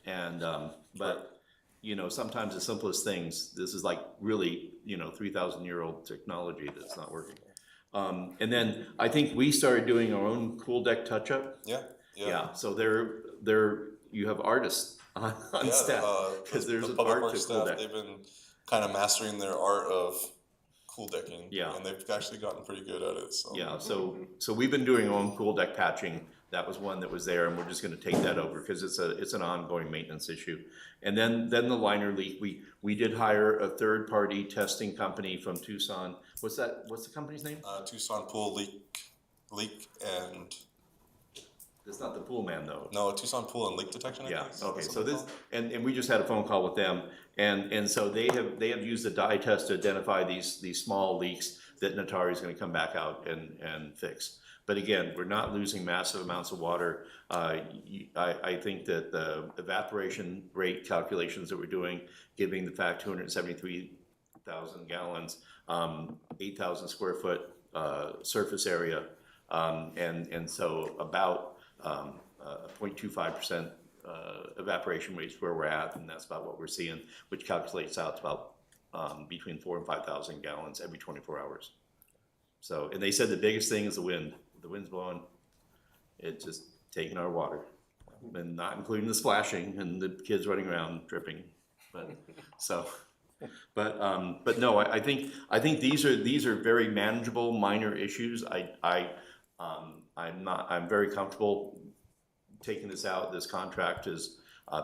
and but sometimes the simplest things. This is like really 3,000-year-old technology that's not working. And then I think we started doing our own cool deck touch up.
Yeah.
Yeah. So you have artists
Yeah,
staff, because there's
the
an
public
art
works
to cool
staff,
deck.
they've been kind of mastering their art of cool decking.
Yeah.
And they've actually gotten pretty good at it, so.
Yeah, so we've been doing our own cool deck patching. That was one that was there, and we're just gonna take that over, because it's an ongoing maintenance issue. And then the liner leak, we did hire a third-party testing company from Tucson. What's the company's name?
Tucson Pool leak and,
It's not the pool man, though.
no, Tucson Pool and Leak Detection, I
Yeah,
think.
okay,
That's
so
what
this,
it's
and we just had a phone call with them, and so they have used a dye test to identify these small leaks that Natari's gonna come back out and fix. But again, we're not losing massive amounts of water. I think that the evaporation rate calculations that we're doing, giving the fact 273,000 gallons, 8,000 square foot surface area, and so about 0.25% evaporation rates where we're at, and that's about what we're seeing, which calculates out to about between 4,000 and 5,000 gallons every 24 hours. So, and they said the biggest thing is the wind. The wind's blowing, it's just taking our water, and not including the splashing and the kids running around dripping. But so, but no, I think these are very manageable minor issues. I'm very comfortable taking this out. This contract has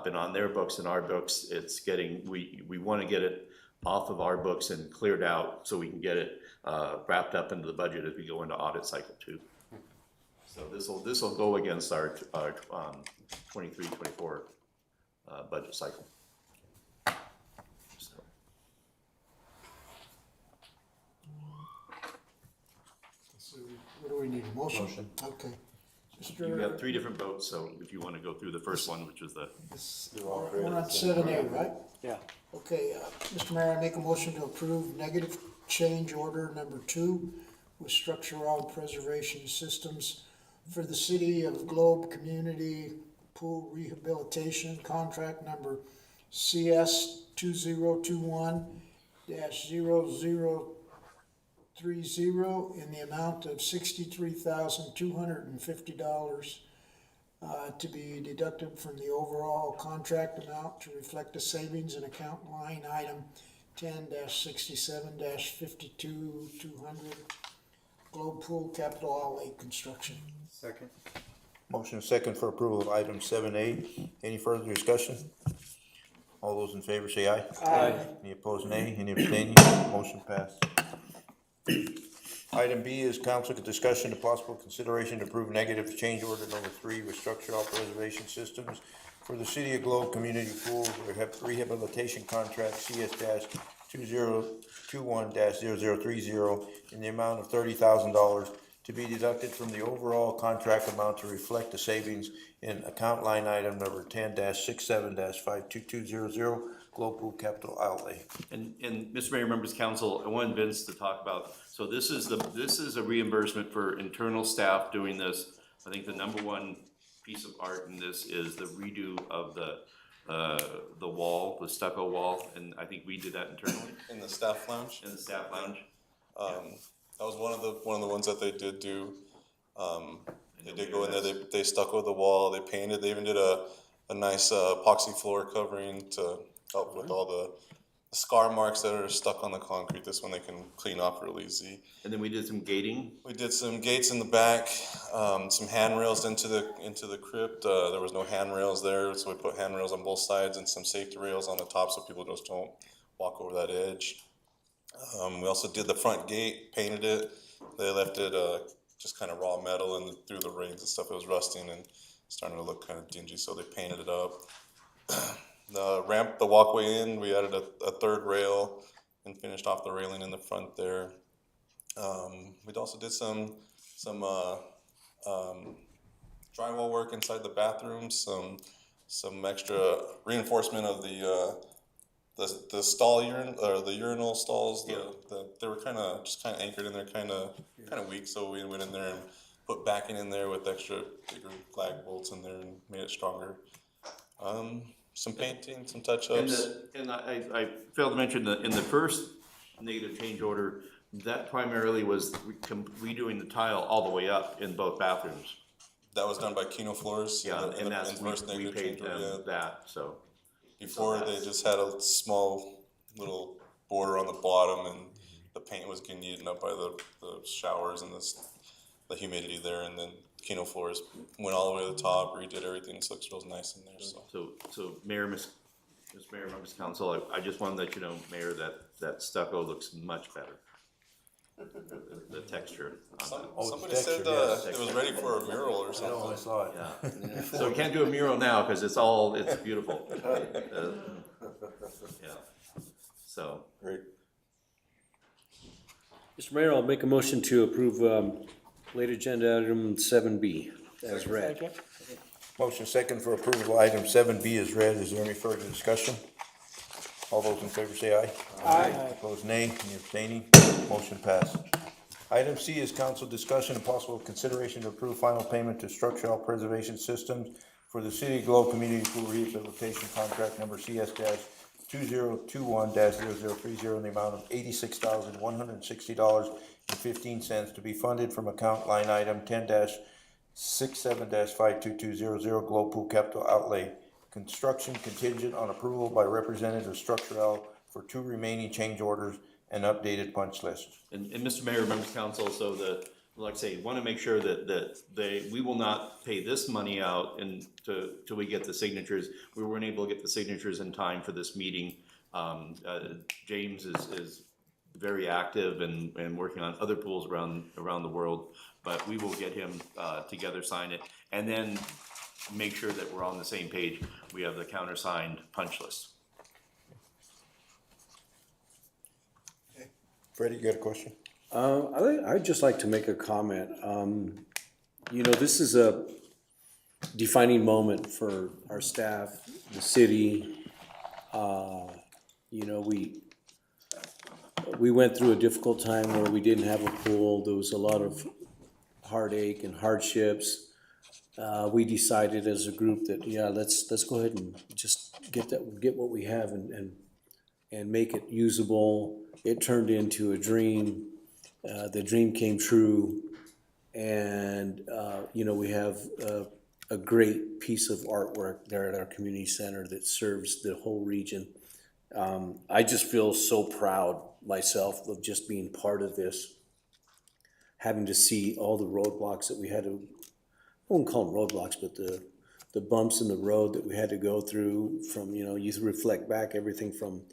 been on their books and our books. It's getting, we want to get it off of our books and cleared out so we can get it wrapped up into the budget as we go into audit cycle 2. So this will go against our 23-24 budget cycle. So.
So what do we need, a motion? Okay.
You've got 3 different votes, so if you want to go through the first one, which is the,
We're on 7A, right?
Yeah.
Okay, Mr. Mayor, I make a motion to approve negative change order number 2 with Structural Preservation Systems for the City of Globe Community Pool Rehabilitation, contract number CS 2021-0030 in the amount of $63,250 to be deducted from the overall contract amount to reflect a savings in account line item 10-67-52-200 Globe Pool Capital Outlay Construction.
Second.
Motion second for approval of item 7A. Any further discussion? All those in favor say aye.
Aye.
Any opposed, nay. Any abstaining? Motion passed. Item B is council discussion and possible consideration to approve negative change order number 3 with Structural Preservation Systems for the City of Globe Community Pool Rehabilitation Contract CS-2021-0030 in the amount of $30,000 to be deducted from the overall contract amount to reflect the savings in account line item number 10-67-52200 Globe Pool Capital Outlay.
and Mr. Mayor, members of council, I wanted Vince to talk about, so this is a reimbursement for internal staff doing this. I think the number one piece of art in this is the redo of the wall, the stucco wall, and I think we did that internally
in the staff lounge.
in the staff lounge.
That was one of the ones that they did do. They did go in there, they stucco the wall, they painted, they even did a nice epoxy floor covering to help with all the scar marks that are stuck on the concrete. This one they can clean off real easy.
And then we did some gating.
We did some gates in the back, some handrails into the crypt. There was no handrails there, so we put handrails on both sides and some safety rails on the top so people just don't walk over that edge. We also did the front gate, painted it. They left it just kind of raw metal, and through the rains and stuff, it was rusting and starting to look kind of dingy, so they painted it up. The ramp, the walkway in, we added a third rail and finished off the railing in the front there. We also did some drywall work inside the bathrooms, some extra reinforcement of the stall the urinal stalls. They were kind of anchored in there, kind of weak. So we went in there and put backing in there with extra bigger flag bolts in there and made it stronger. Some painting, some touch-ups.
And I failed to mention that in the first negative change order, that primarily was redoing the tile all the way up in both bathrooms.
That was done by Kino Floors.
Yeah,
in the
and that's,
inverse
we
negative
paid
change order,
them
yeah.
that, so.
Before, they just had a small little border on the bottom, and the paint was getting eaten up by the showers and the humidity there, and then Kino Floors went all the way to the top, redid everything, so it looks real nice in there, so.
So Mayor, Mr. Mayor, members of council, I just wanted to let you know, Mayor, that stucco looks much better. The texture on that.
Somebody
texture,
said
yes.
it was ready for a mural or
I
something.
know, I saw it.
Yeah, so we can't do a mural now, cause it's beautiful. Yeah, so,
Great.
Mr. Mayor, I'll make a motion to approve, late agenda item 7B as read.
Second.
Motion second for approval of item 7B is read. Is there any further discussion? All those in favor say aye.
Aye.
Opposed, nay. Any abstaining? Motion passes. Item C is council discussion and possible consideration to approve final payment to Structural Preservation Systems for the City of Globe Community Pool Rehabilitation Contract number CS-2021-0030 in the amount of $86,160.15 to be funded from account line item 10-67-52200 Globe Pool Capital Outlay. Construction contingent on approval by Representative Structural for 2 remaining change orders and updated punch list.
and Mr. Mayor, members of council, so like I say, want to make sure that we will not pay this money out till we get the signatures. We weren't able to get the signatures in time for this meeting. James is very active and working on other pools around the world, but we will get him together, sign it, and then make sure that we're on the same page. We have the countersigned punch list.
Freddie, you got a question?
I'd just like to make a comment. This is a defining moment for our staff, the city. We went through a difficult time where we didn't have a pool. There was a lot of heartache and hardships. We decided as a group that, let's go ahead and just get what we have and make it usable. It turned into a dream. The dream came true, and we have a great piece of artwork there at our community center that serves the whole region. I just feel so proud myself of just being part of this, having to see all the roadblocks that we had to, I wouldn't call them roadblocks, but the bumps in the road that we had to go through from, you reflect back everything from,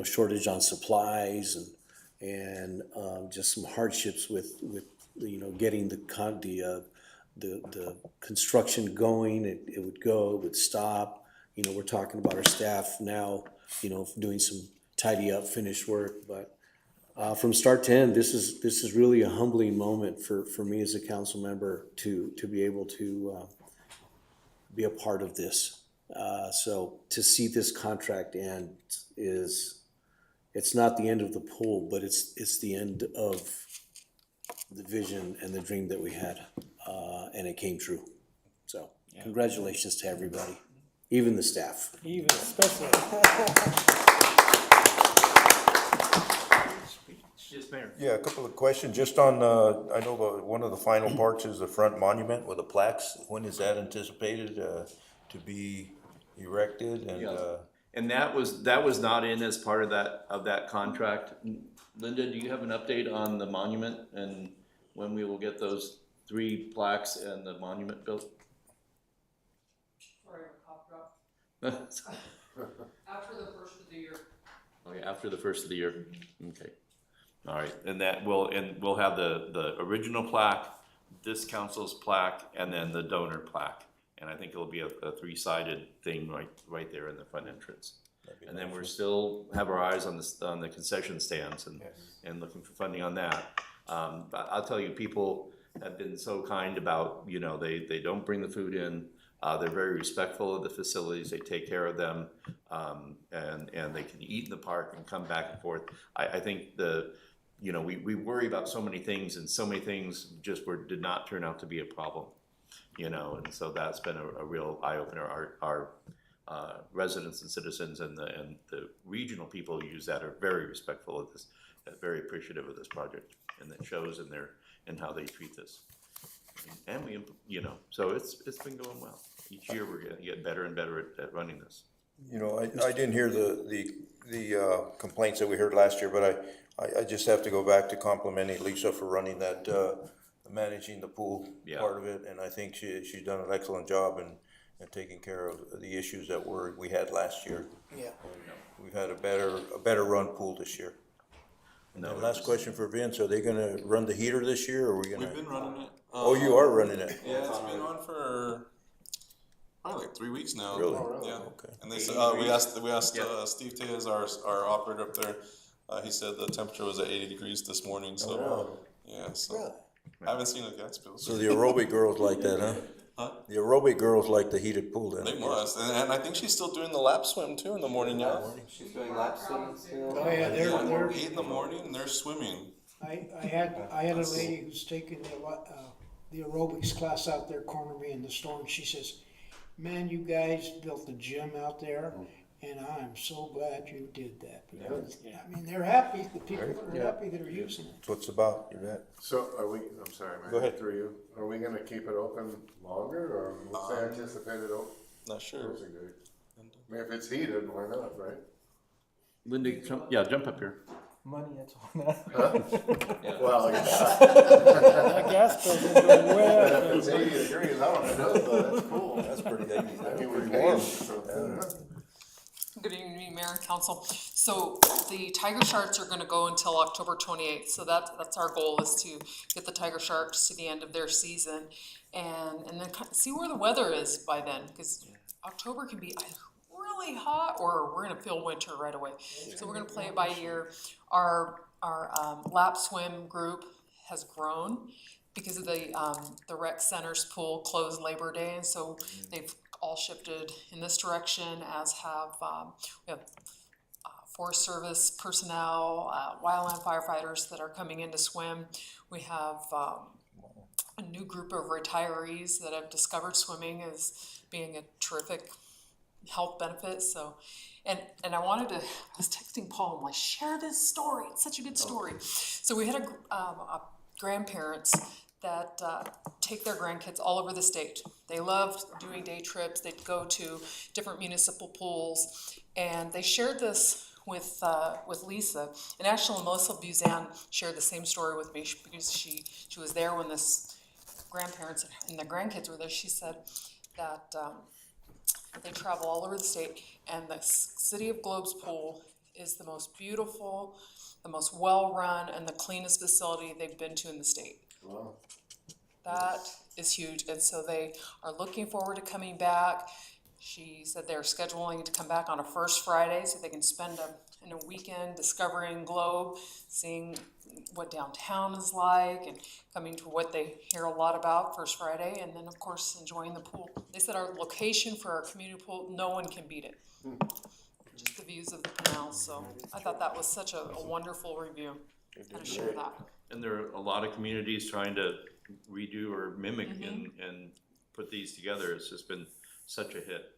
shortage on supplies and just some hardships with getting the construction going. It would go, it would stop. We're talking about our staff now, doing some tidy up, finished work, but from start to end, this is really a humbling moment for me as a council member to be able to be a part of this. So to see this contract end it's not the end of the pool, but it's the end of the vision and the dream that we had, and it came true. So congratulations to everybody, even the staff.
Even especially.
Yes, Mayor.
Yeah, a couple of questions, just on, I know one of the final parts is the front monument with the plaques. When is that anticipated to be erected and?
Yeah. And that was not in as part of that contract. Linda, do you have an update on the monument and when we will get those 3 plaques and the monument built?
Sorry, a cough drop. After the first of the year.
Okay, after the first of the year. Okay. All right, and we'll have the original plaque, this council's plaque, and then the donor plaque. And I think it'll be a 3-sided thing right there in the front entrance. And then we're still have our eyes on the concession stands and looking for funding on that. But I'll tell you, people have been so kind about, they don't bring the food in. They're very respectful of the facilities. They take care of them, and they can eat in the park and come back and forth. I think we worry about so many things, and so many things just did not turn out to be a problem. And so that's been a real eye-opener. Our residents and citizens and the regional people who use that are very respectful of this, very appreciative of this project, and it shows in how they treat this. and we, you know, so it's been going well. Each year we're getting better and better at running this.
You know, I didn't hear the complaints that we heard last year, but I just have to go back to complimenting Lisa for running that, managing the pool
Yeah.
part of it, and I think she's done an excellent job in taking care of the issues that we had last year.
Yeah.
We've had a better run pool this year. And
No,
then last question for Vince, are they gonna run the heater this year, or are we gonna?
We've been running it.
Oh, you are running it?
Yeah, it's been on for probably like 3 weeks now.
Really?
Yeah.
Okay.
And they said, we asked Steve Tejas, our operator up there. He said the temperature was at 80 degrees this morning. So yeah, so I haven't seen a gas bill.
So the aerobic girls like that, huh?
Huh?
The aerobic girls like the heated pool then?
They must, and I think she's still doing the lap swim too in the morning. Yeah.
She's doing lap swimming still.
Oh, yeah, they're,
8 in the morning, and they're swimming.
I had a lady who's taking the aerobics class out there, cornered me in the store, and she says, "Man, you guys built a gym out there, and I'm so glad you did that." Because, I mean, they're happy, the people are happy that are using it.
That's what it's about, you bet.
So are we, I'm sorry, man.
Go ahead.
Through you. Are we gonna keep it open longer, or what's the anticipated
Not sure.
closing date? I mean, if it's heated, why not, right?
Linda, jump up here.
Money, that's all.
Well,
That gas bill's been going way up.
if it's 80 degrees, I don't know, but that's cool.
That's pretty good.
I mean, we're warm, so.
Good evening, Mayor and Council. So the Tiger Sharks are gonna go until October 28th, so that's our goal, is to get the Tiger Sharks to the end of their season and then see where the weather is by then, because October can be either really hot or we're gonna feel winter right away. So we're gonna play it by ear. Our lap swim group has grown because of the rec center's pool closed Labor Day, and so they've all shifted in this direction, as have we have Forest Service personnel, wildland firefighters that are coming in to swim. We have a new group of retirees that have discovered swimming as being a terrific health benefit. So, and I was texting Paul, I'm like, share this story. It's such a good story. So we had a grandparents that take their grandkids all over the state. They loved doing day trips. They'd go to different municipal pools, and they shared this with Lisa. And actually, Melissa Buzan shared the same story with me because she was there when this grandparents and the grandkids were there. She said that they travel all over the state, and the City of Globes pool is the most beautiful, the most well-run, and the cleanest facility they've been to in the state.
Wow.
That is huge, and so they are looking forward to coming back. She said they're scheduling to come back on a first Friday so they can spend a weekend discovering Globe, seeing what downtown is like, and coming to what they hear a lot about First Friday, and then of course enjoying the pool. They said our location for our community pool, no one can beat it. Just the views of the canals, so I thought that was such a wonderful review. And to share that.
And there are a lot of communities trying to redo or mimic and put these together. It's just been such a hit,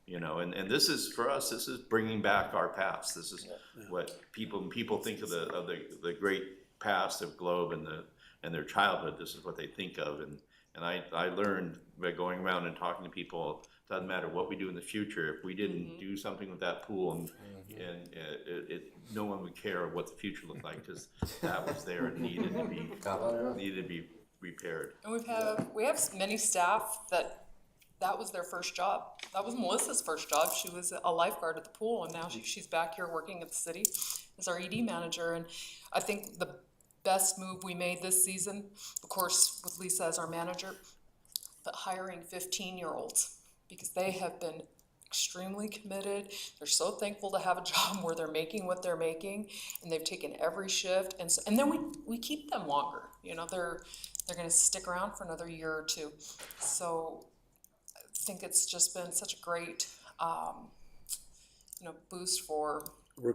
you know, and this is, for us, this is bringing back our past. This is what people think of the great past of Globe and their childhood. This is what they think of. And I learned by going around and talking to people, it doesn't matter what we do in the future, if we didn't do something with that pool and no one would care what the future looked like, because that was there and needed to be repaired.
And we have many staff that was their first job. That was Melissa's first job. She was a lifeguard at the pool, and now she's back here working at the city as our ED manager. And I think the best move we made this season, of course, with Lisa as our manager, but hiring 15-year-olds, because they have been extremely committed. They're so thankful to have a job where they're making what they're making, and they've taken every shift. And then we keep them longer. You know, they're going to stick around for another year or two. So I think it's just been such a great, boost for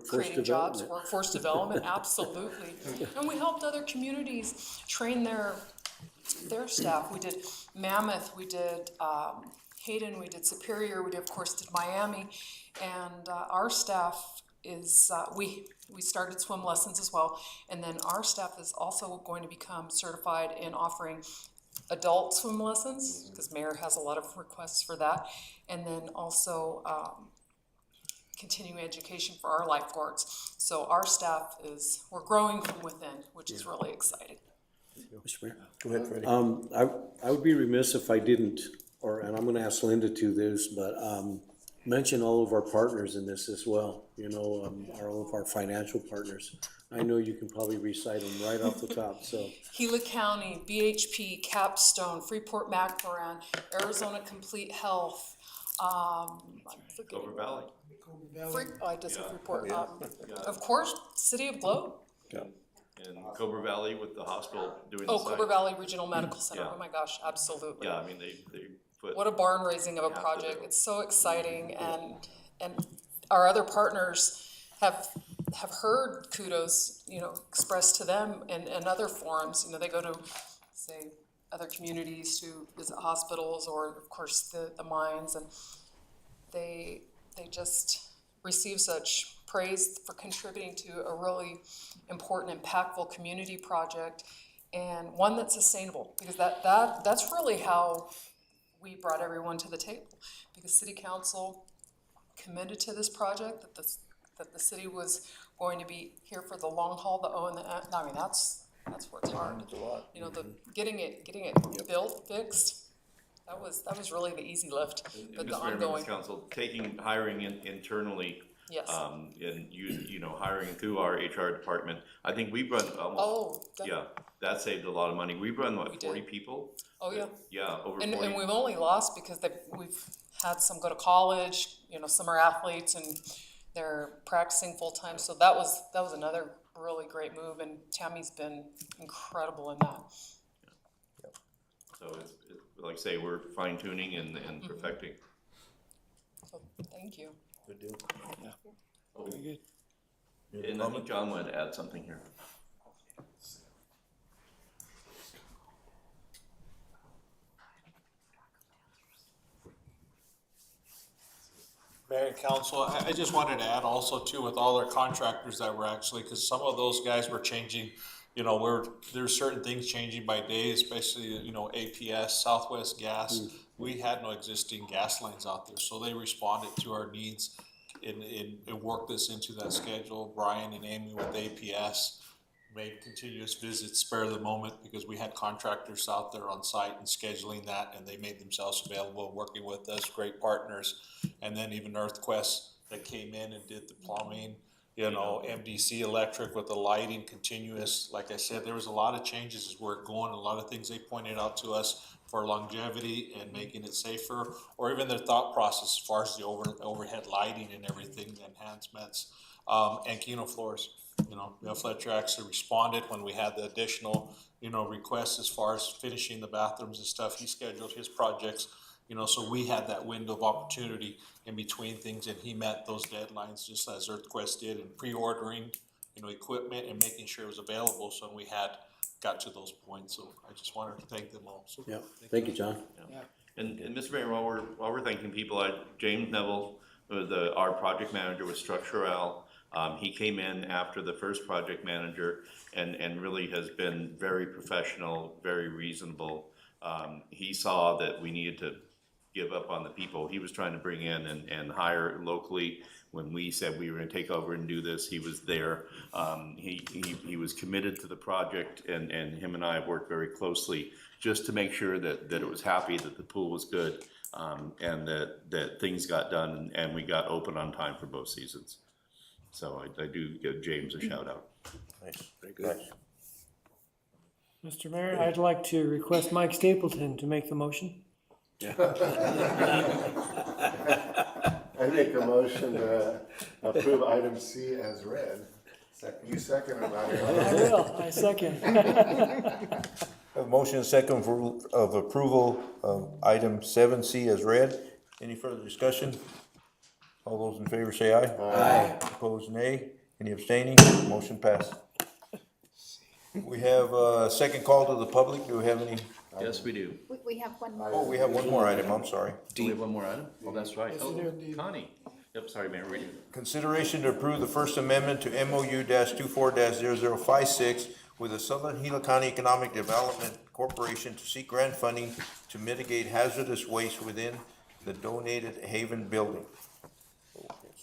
creating jobs, workforce development. Absolutely. And we helped other communities train their staff. We did Mammoth. We did Hayden, we did Superior, we of course did Miami, and our staff is, we started swim lessons as well, and then our staff is also going to become certified in offering adult swim lessons, because Mayor has a lot of requests for that. And then also, continuing education for our lifeguards. So our staff we're growing from within, which is really exciting.
Mr. Mayor?
Go ahead, Freddie.
I would be remiss if I didn't, and I'm gonna ask Linda to this, but, mention all of our partners in this as well, all of our financial partners. I know you can probably recite them right off the top, so.
Gila County, BHP, Capstone, Freeport McMoran, Arizona Complete Health, I'm forgetting.
Clover Valley.
I just said Freeport, of course, City of Globe.
And Cobra Valley with the hospital doing the
Oh,
site.
Cobra Valley Regional Medical Center,
Yeah.
oh my gosh, absolutely.
Yeah, I mean, they put.
What a barn raising of a
Half of
project,
it.
it's so exciting, and our other partners have heard kudos, expressed to them in other forums, they go to, say, other communities to visit hospitals, or of course the mines, and they just receive such praise for contributing to a really important, impactful community project, and one that's sustainable, because that's really how we brought everyone to the table, because City Council committed to this project, that the city was going to be here for the long haul, the O and the N. I mean, that's where it's hard. Getting it built, fixed, that was really the easy lift, but the
Mr. Mayor,
ongoing,
Council, hiring internally,
yes.
and hiring through our HR department, I think we've run almost, that saved a lot of money. We've run,
We did.
40 people?
Oh, yeah.
Yeah, over 40.
And we've only lost because we've had some go to college, some are athletes and they're practicing full-time, so that was another really great move, and Tammy's been incredible in that.
So it's like I say, we're fine tuning and perfecting.
So, thank you.
Good deal.
Oh,
Very good.
and I think John wanted to add something here.
Mayor and council, I just wanted to add also too, with all our contractors that were actually, because some of those guys were changing, there's certain things changing by day, especially, APS, Southwest Gas. We had no existing gas lines out there, so they responded to our needs and worked this into that schedule. Brian and Amy with APS made continuous visits, spare the moment, because we had contractors out there on site and scheduling that, and they made themselves available, working with us, great partners. And then even EarthQuest that came in and did the plumbing, MDC Electric with the lighting, continuous. Like I said, there was a lot of changes as we're going, a lot of things they pointed out to us for longevity and making it safer, or even their thought process as far as the overhead lighting and everything, the enhancements, and Keno Floors. Bill Fletcher actually responded when we had the additional, requests as far as finishing the bathrooms and stuff. He scheduled his projects, so we had that window of opportunity in between things, and he met those deadlines just as EarthQuest did, in pre-ordering, equipment and making sure it was available. So we got to those points. So I just wanted to thank them all. So
Yeah, thank you, John.
And Mr. Mayor, while we're thanking people, James Neville, our project manager with Structural, he came in after the first project manager and really has been very professional, very reasonable. He saw that we needed to give up on the people. He was trying to bring in and hire locally. When we said we were gonna take over and do this, he was there. He was committed to the project, and him and I have worked very closely just to make sure that it was happy, that the pool was good, and that things got done and we got open on time for both seasons. So I do give James a shout out.
Nice.
Very good.
Nice.
Mr. Mayor, I'd like to request Mike Stapleton to make the motion.
I make a motion to approve item C as read. You second it,
I will, I second.
Have a motion and second of approval of item 7C as read. Any further discussion? All those in favor say aye. Aye. Opposed, nay. Any abstaining? Motion passed. We have a second call to the public. Do we have any?
Yes, we do.
We have one more.
Oh, we have one more item. I'm sorry.
Do we have one more item? Oh, that's right.
Yes,
Oh,
we do indeed.
Connie. Yep, sorry, Mayor, read it.
Consideration to approve the First Amendment to MOU-24-0056 with the Southern Gila County Economic Development Corporation to seek grant funding to mitigate hazardous waste within the donated Haven building.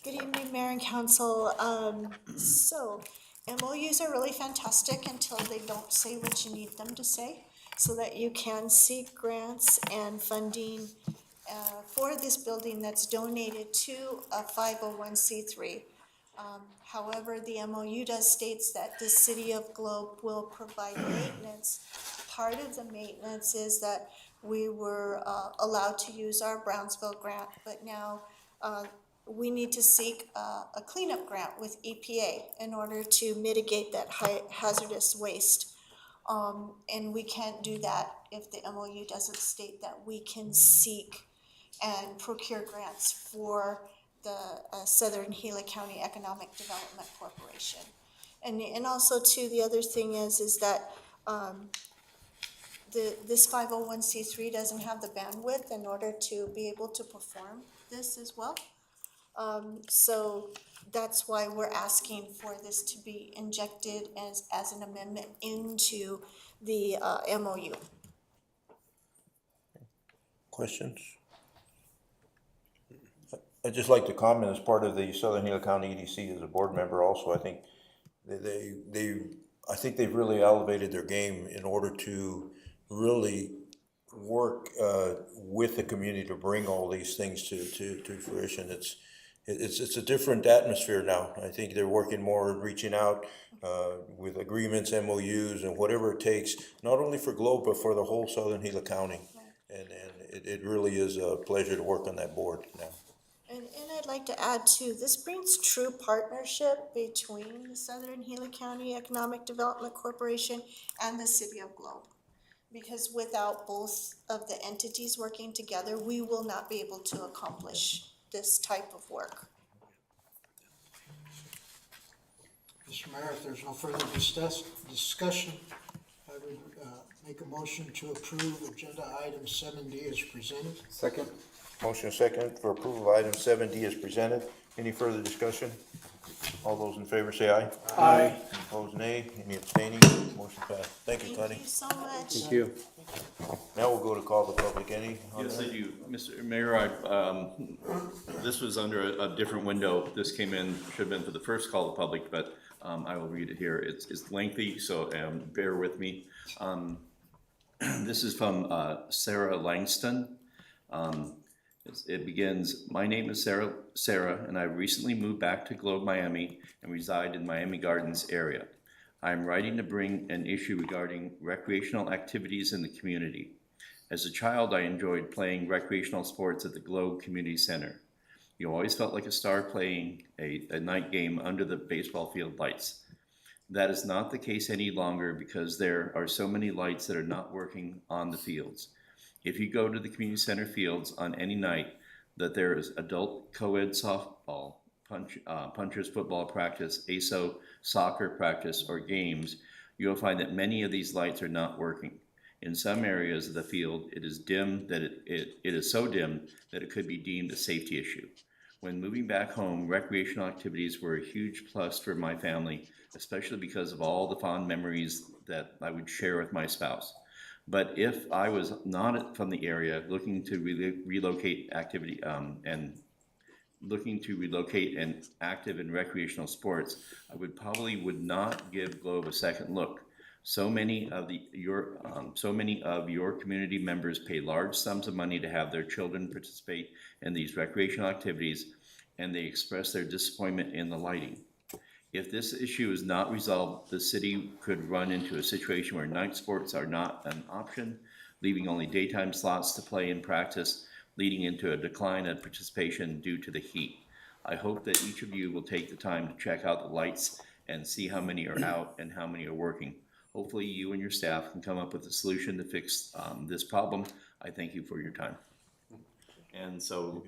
Good evening, Mayor and Council. So MOUs are really fantastic until they don't say what you need them to say, so that you can seek grants and funding for this building that's donated to a 501c3. However, the MOU does states that the City of Globe will provide maintenance. Part of the maintenance is that we were allowed to use our Brownsville grant, but now we need to seek a cleanup grant with EPA in order to mitigate that high hazardous waste. And we can't do that if the MOU doesn't state that we can seek and procure grants for the Southern Gila County Economic Development Corporation. And also too, the other thing is that this 501c3 doesn't have the bandwidth in order to be able to perform this as well. So that's why we're asking for this to be injected as an amendment into the MOU.
Questions? I'd just like to comment as part of the Southern Gila County EDC as a board member also, I think I think they've really elevated their game in order to really work with the community to bring all these things to fruition. It's a different atmosphere now. I think they're working more, reaching out with agreements, MOUs, and whatever it takes, not only for Globe, but for the whole Southern Gila County. And it really is a pleasure to work on that board now.
And I'd like to add too, this brings true partnership between the Southern Gila County Economic Development Corporation and the City of Globe. Because without both of the entities working together, we will not be able to accomplish this type of work.
Mr. Mayor, if there's no further discussion, I would make a motion to approve agenda item 7D as presented.
Second.
Motion second for approval of item 7D as presented. Any further discussion? All those in favor say aye.
Aye.
Any opposed, nay. Any abstaining? Motion passed. Thank you, Connie.
Thank you so much.
Thank you.
Now we'll go to call the public. Any? on
Yes,
that?
I do. Mr. Mayor, this was under a different window. This came in, should have been for the first call to public, but I will read it here. It's lengthy, so bear with me. This is from Sarah Langston. It begins, my name is Sarah, and I recently moved back to Globe, Miami, and reside in Miami Gardens area. I am writing to bring an issue regarding recreational activities in the community. As a child, I enjoyed playing recreational sports at the Globe Community Center. You always felt like a star playing a night game under the baseball field lights. That is not the case any longer because there are so many lights that are not working on the fields. If you go to the community center fields on any night that there is adult co-ed softball, punchers football practice, ASO soccer practice, or games, you'll find that many of these lights are not working. In some areas of the field, it is dim that it is so dim that it could be deemed a safety issue. When moving back home, recreational activities were a huge plus for my family, especially because of all the fond memories that I would share with my spouse. But if I was not from the area looking to relocate and active in recreational sports, I would not give Globe a second look. So many of your community members pay large sums of money to have their children participate in these recreational activities, and they express their disappointment in the lighting. If this issue is not resolved, the city could run into a situation where night sports are not an option, leaving only daytime slots to play and practice, leading into a decline of participation due to the heat. I hope that each of you will take the time to check out the lights and see how many are out and how many are working. Hopefully you and your staff can come up with a solution to fix this problem. I thank you for your time. And so,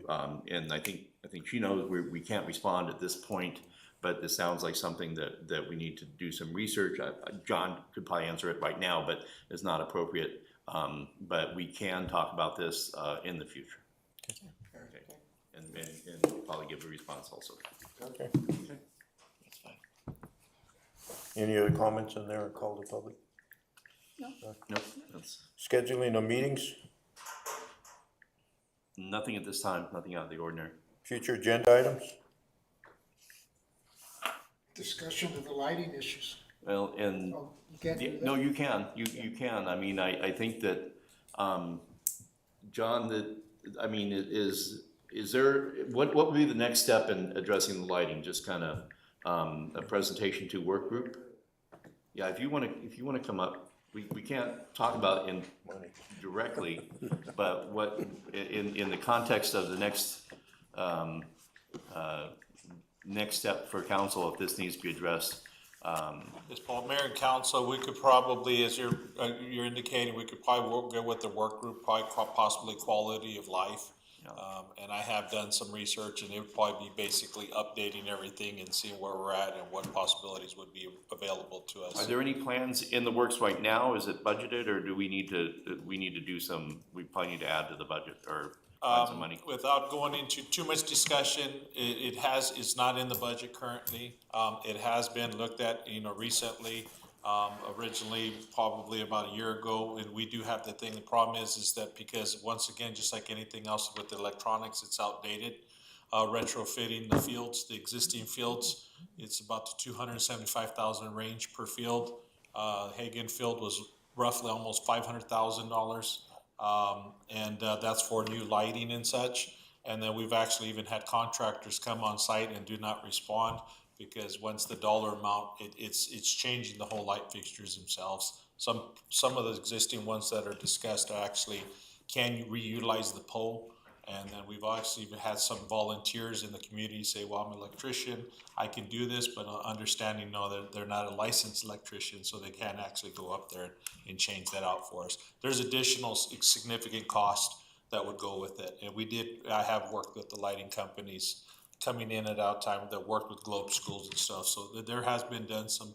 and I think she knows we can't respond at this point, but this sounds like something that we need to do some research. John could probably answer it right now, but it's not appropriate. But we can talk about this in the future. Okay. And probably give a response also.
Okay.
That's fine.
Any other comments in there or call the public?
Nope, that's
Scheduling of meetings,
nothing at this time, nothing out of the ordinary.
future agenda items?
Discussion of the lighting issues.
Well, and,
Oh, you can't do that?
no, you can, I mean, I think that, John, is there, what would be the next step in addressing the lighting? Just kind of, a presentation to work group? Yeah, if you wanna come up, we can't talk about it directly, but what, in the context of the next, next step for council, if this needs to be addressed,
As Paul, Mayor and Council, we could probably, as you're indicating, we could probably go with the work group, probably possibly quality of life. And I have done some research, and it would probably be basically updating everything and seeing where we're at and what possibilities would be available to us.
Are there any plans in the works right now? Is it budgeted, or do we need to do some, we probably need to add to the budget or find some money?
Without going into too much discussion, it's not in the budget currently. It has been looked at, recently, originally probably about a year ago, and we do have the thing. The problem is that because once again, just like anything else with the electronics, it's outdated. Retrofitting the fields, the existing fields, it's about the $275,000 range per field. Hagen Field was roughly almost $500,000. And that's for new lighting and such. And then we've actually even had contractors come on site and do not respond, because once the dollar amount, it's changing the whole light fixtures themselves. Some of the existing ones that are discussed are actually, can you reutilize the pole? And then we've actually had some volunteers in the community say, well, I'm an electrician, I can do this, but understanding, no, they're not a licensed electrician, so they can't actually go up there and change that out for us. There's additional significant cost that would go with it. And I have worked with the lighting companies coming in at our time that worked with Globe Schools and stuff. So there has been done some,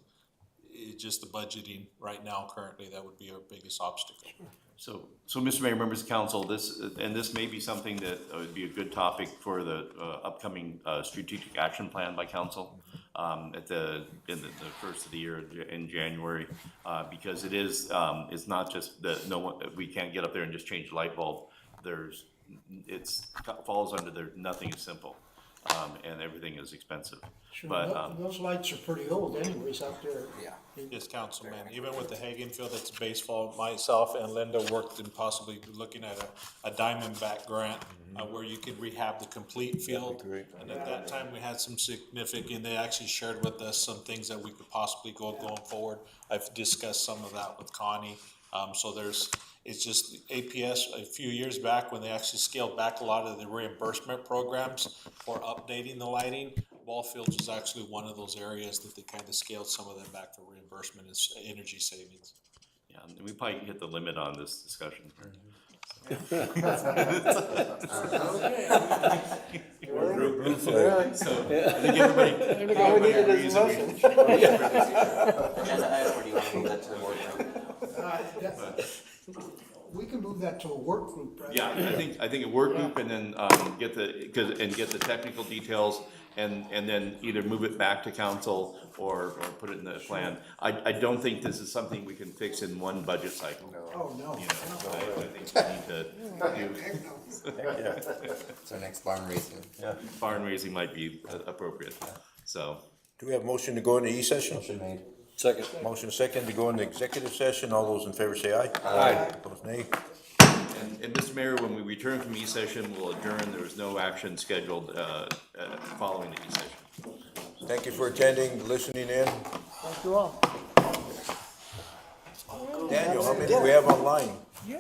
just the budgeting right now currently, that would be our biggest obstacle.
So Mr. Mayor, members of council, this may be something that would be a good topic for the upcoming strategic action plan by council in the first of the year in January, because it's not just that we can't get up there and just change the light bulb. It falls under there. Nothing is simple, and everything is expensive.
Sure,
But
those lights are pretty old anyways out there.
Yeah. Yes, Councilman, even with the Hagen Field, that's baseball, myself and Linda worked in possibly looking at a Diamondback grant where you could rehab the complete field. And at that time, we had some significant, they actually shared with us some things that we could possibly going forward. I've discussed some of that with Connie. It's just APS a few years back when they actually scaled back a lot of the reimbursement programs for updating the lighting. Ball fields was actually one of those areas that they kind of scaled some of them back for reimbursement as energy savings.
yeah, and we probably hit the limit on this discussion. So I think everybody agrees that
We can move that to a work group, right?
Yeah, I think a work group, and then get the technical details, and then either move it back to council or put it in the plan. I don't think this is something we can fix in one budget cycle.
Oh, no.
I think we need to do.
So next barn raising.
Barn raising might be appropriate, so.
Do we have motion to go into E-session?
Motion made.
Second.
Motion second to go into executive session. All those in favor say aye.
Aye.
Opposed, nay.
And Mr. Mayor, when we return from E-session, we'll adjourn. There is no action scheduled following the E-session.
Thank you for attending, listening in.
Thank you all.
Daniel, how many do we have online?
Yeah.